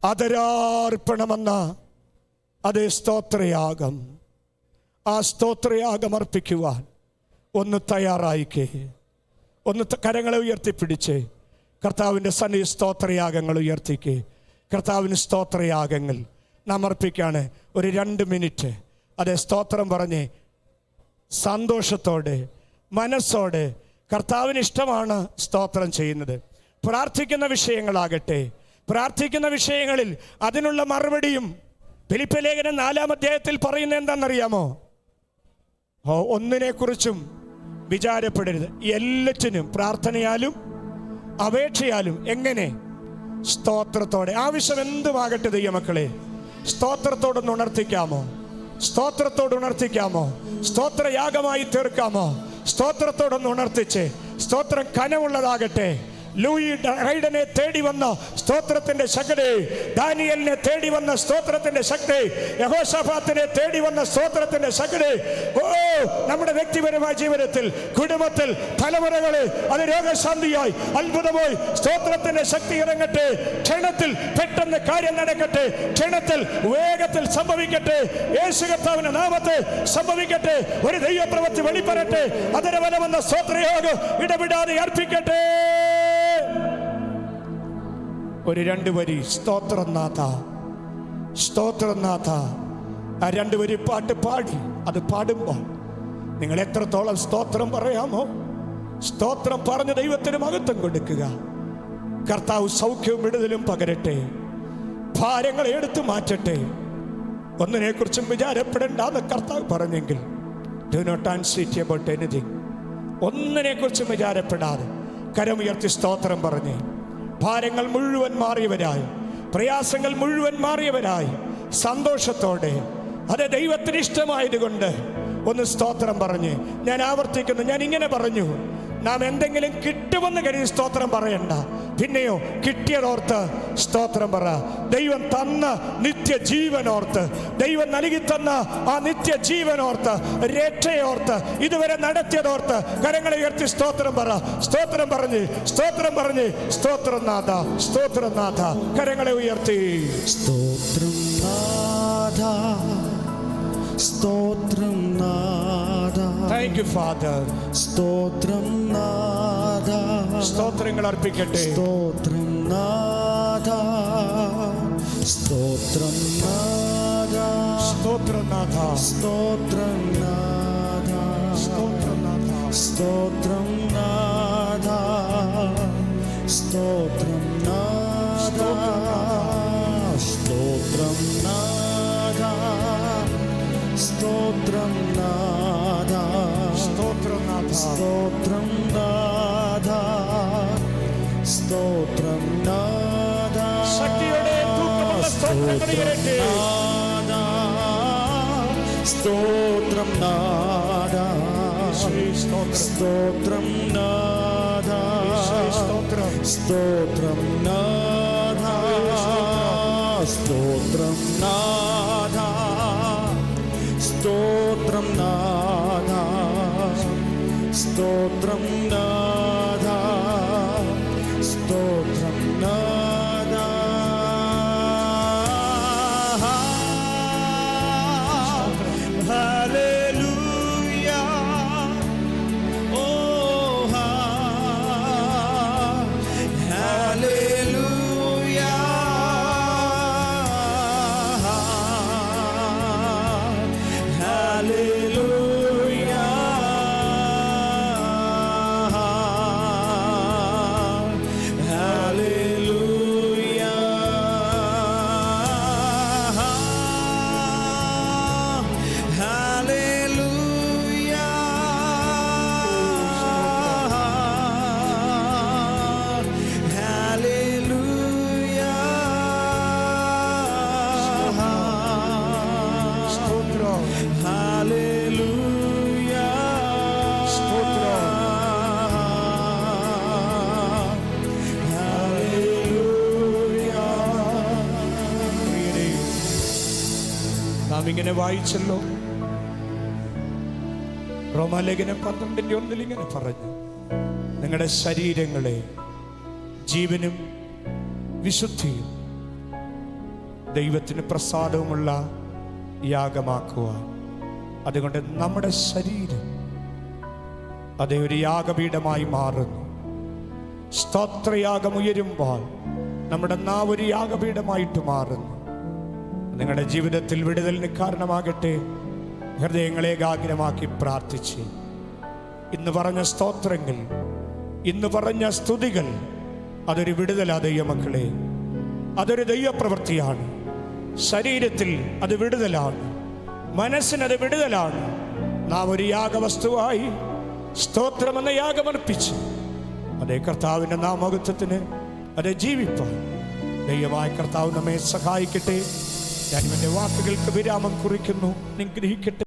ആദരാർപ്പണമെന്ന അതേ സ്തോത്രയാഗം. ആ സ്തോത്രയാഗം അർപ്പിക്കുവാൻ ഒന്ന് തയ്യാറായിക്കേ, ഒന്ന് കരങ്ങളെ ഉയർത്തിപ്പിടിച്ച് കർത്താവിൻ്റെ സന്നിധി സ്തോത്രയാഗങ്ങൾ ഉയർത്തിക്കേ. കർത്താവിന് സ്തോത്രയാഗങ്ങൾ നാം അർപ്പിക്കാണ്. ഒരു 2 മിനിറ്റ് അതേ സ്തോത്രം പറഞ്ഞ് സന്തോഷത്തോടെ മനസ്സോടെ കർത്താവിന് ഇഷ്ടമാണ് സ്തോത്രം ചെയ്യുന്നത്. പ്രാർത്ഥിക്കുന്ന വിഷയങ്ങളാകട്ടെ, പ്രാർത്ഥിക്കുന്ന വിഷയങ്ങളിൽ അതിനുള്ള മറുപടിയും ഫിലിപ്പി ലേഖനം 4-ാം അധ്യായത്തിൽ പറയുന്നത് എന്താണെന്നറിയാമോ? ഒന്നിനെക്കുറിച്ചും വിചാരപ്പെടരുത്, എല്ലാറ്റിനും പ്രാർത്ഥനയാലും അപേക്ഷയാലും എങ്ങനെ? സ്തോത്രത്തോടെ. ആവശ്യം എന്തുമാകട്ടെ ദൈവമക്കളെ, സ്തോത്രത്തോടൊന്ന് ഉണർത്തിക്കാമോ? സ്തോത്രത്തോട് ഉണർത്തിക്കാമോ? സ്തോത്രയാഗമായി തീർക്കാമോ? സ്തോത്രത്തോടൊന്ന് ഉണർത്തിച്ച് സ്തോത്രം കനമുള്ളതാകട്ടെ. ലൂയി റൈഡനെ തേടി വന്ന സ്തോത്രത്തിന്റെ ശക്തി, ദാനിയലിനെ തേടി വന്ന സ്തോത്രത്തിന്റെ ശക്തി, യഹോശാഫാത്തിനെ തേടി വന്ന സ്തോത്രത്തിന്റെ ശക്തി നമ്മുടെ വ്യക്തിപരമായ ജീവിതത്തിൽ, കുടുംബത്തിൽ, തലമുറകളിൽ അത് രോഗശാന്തിയായി അത്ഭുതമായി സ്തോത്രത്തിന്റെ ശക്തി ഇറങ്ങട്ടെ. ക്ഷണത്തിൽ പെട്ടെന്ന് കാര്യം നടക്കട്ടെ, ക്ഷണത്തിൽ വേഗത്തിൽ സംഭവിക്കട്ടെ. യേശു കർത്താവിന്റെ നാമത്തിൽ സംഭവിക്കട്ടെ. ഒരു ദൈവപ്രവൃത്തി വെളിപ്പെടട്ടെ. അതരവനമെന്ന സ്തോത്രയോഗം ഇടപെടാതെ അർപ്പിക്കട്ടെ. ഒരു 2 വരി സ്തോത്രം നാഥ, സ്തോത്രം നാഥ. ആ 2 വരി പാട്ട് പാടി അത് പാടുമ്പോൾ നിങ്ങൾ എത്രത്തോളം സ്തോത്രം പറയാമോ, സ്തോത്രം പറഞ്ഞ് ദൈവത്തിന് മഹത്വം കൊടുക്കുക. കർത്താവ് സൗഖ്യവും വിടുതലും പകരട്ടെ, ഭാരങ്ങളെ എടുത്തു മാറ്റട്ടെ. ഒന്നിനെക്കുറിച്ചും വിചാരപ്പെടേണ്ടെന്ന് കർത്താവ് പറഞ്ഞെങ്കിൽ do not anxiety about anything. ഒന്നിനെക്കുറിച്ചും വിചാരപ്പെടാതെ കരമുയർത്തി സ്തോത്രം പറഞ്ഞ് ഭാരങ്ങൾ മുഴുവൻ മാറിയവരായി, പ്രയാസങ്ങൾ മുഴുവൻ മാറിയവരായി സന്തോഷത്തോടെ അത് ദൈവത്തിന് ഇഷ്ടമായതുകൊണ്ട് ഒന്ന് സ്തോത്രം പറഞ്ഞ് ഞാൻ ആവർത്തിക്കുന്നു. ഞാൻ ഇങ്ങനെ പറഞ്ഞു, നാം എന്തെങ്കിലും കിട്ടുമെന്ന് കരുതി സ്തോത്രം പറയണ്ട. പിന്നെയോ കിട്ടിയതോർത്ത് സ്തോത്രം പറ. ദൈവം തന്ന നിത്യജീവനോർത്ത്, ദൈവം നൽകി തന്ന ആ നിത്യജീവനോർത്ത്, രക്ഷയോർത്ത്, ഇതുവരെ നടത്തിയതോർത്ത് കരങ്ങളെ ഉയർത്തി സ്തോത്രം പറ. സ്തോത്രം പറഞ്ഞ് സ്തോത്രം പറഞ്ഞ് സ്തോത്രം നാഥ, സ്തോത്രം നാഥ. കരങ്ങളെ ഉയർത്തി സ്തോത്രം നാഥ, സ്തോത്രം നാഥ. Thank you father. സ്തോത്രം നാഥ, സ്തോത്രങ്ങൾ അർപ്പിക്കട്ടെ. സ്തോത്രം നാഥ, സ്തോത്രം നാഥ, സ്തോത്രം നാഥ, സ്തോത്രം നാഥ, സ്തോത്രം നാഥ, സ്തോത്രം നാഥ, സ്തോത്രം നാഥ, സ്തോത്രം നാഥ, സ്തോത്രം നാഥ, സ്തോത്രം നാഥ, സ്തോത്രം നാഥ, സ്തോത്രം നാഥ. ശക്തിയോടെ തൂക്കമുള്ള സ്തോത്രങ്ങൾ ഉയരട്ടെ. സ്തോത്രം നാഥ, സ്തോത്രം നാഥ, സ്തോത്രം നാഥ, സ്തോത്രം നാഥ, സ്തോത്രം നാഥ, സ്തോത്രം നാഥ, സ്തോത്രം നാഥ. ഹല്ലേലൂയ. ഓ ഹല്ലേലൂയ. Hallelujah. ഇങ്ങനെ വായിച്ചല്ലോ, റോമാലേഖനം 12:1 ഇങ്ങനെ പറഞ്ഞു, നിങ്ങളുടെ ശരീരങ്ങളെ ജീവനും വിശുദ്ധിയും ദൈവത്തിന് പ്രസാദവുമുള്ള യാഗമാക്കുവാൻ. അതുകൊണ്ട് നമ്മുടെ ശരീരം അതേ ഒരു യാഗപീഠമായി മാറുന്നു. സ്തോത്രയാഗം ഉയരുമ്പോൾ നമ്മുടെ നാവ് ഒരു യാഗപീഠമായിട്ട് മാറുന്നു. നിങ്ങളുടെ ജീവിതത്തിൽ വിടുതലിന് കാരണമാകട്ടെ. ഹൃദയങ്ങളെ ഏകാഗ്രമാക്കി പ്രാർത്ഥിച്ച് ഇന്ന് പറഞ്ഞ സ്തോത്രങ്ങൾ, ഇന്ന് പറഞ്ഞ സ്തുതികൾ അതൊരു വിടുതലാ ദൈവമക്കളെ. അതൊരു ദൈവപ്രവൃത്തിയാണ്. ശരീരത്തിൽ അത് വിടുതലാണ്, മനസ്സിനത് വിടുതലാണ്. നാം ഒരു യാഗവസ്തുവായി സ്തോത്രമെന്ന യാഗമർപ്പിച്ച് അതേ കർത്താവിൻ്റെ നാമകത്വത്തിന് അത് ജീവിപ്പാൻ ദൈവമായ കർത്താവ് നമ്മെ സഹായിക്കട്ടെ. ഞാൻ എൻ്റെ വാക്കുകൾക്ക് വിരാമം കുറിക്കുന്നു. നിഗ്രഹിക്കട്ടെ.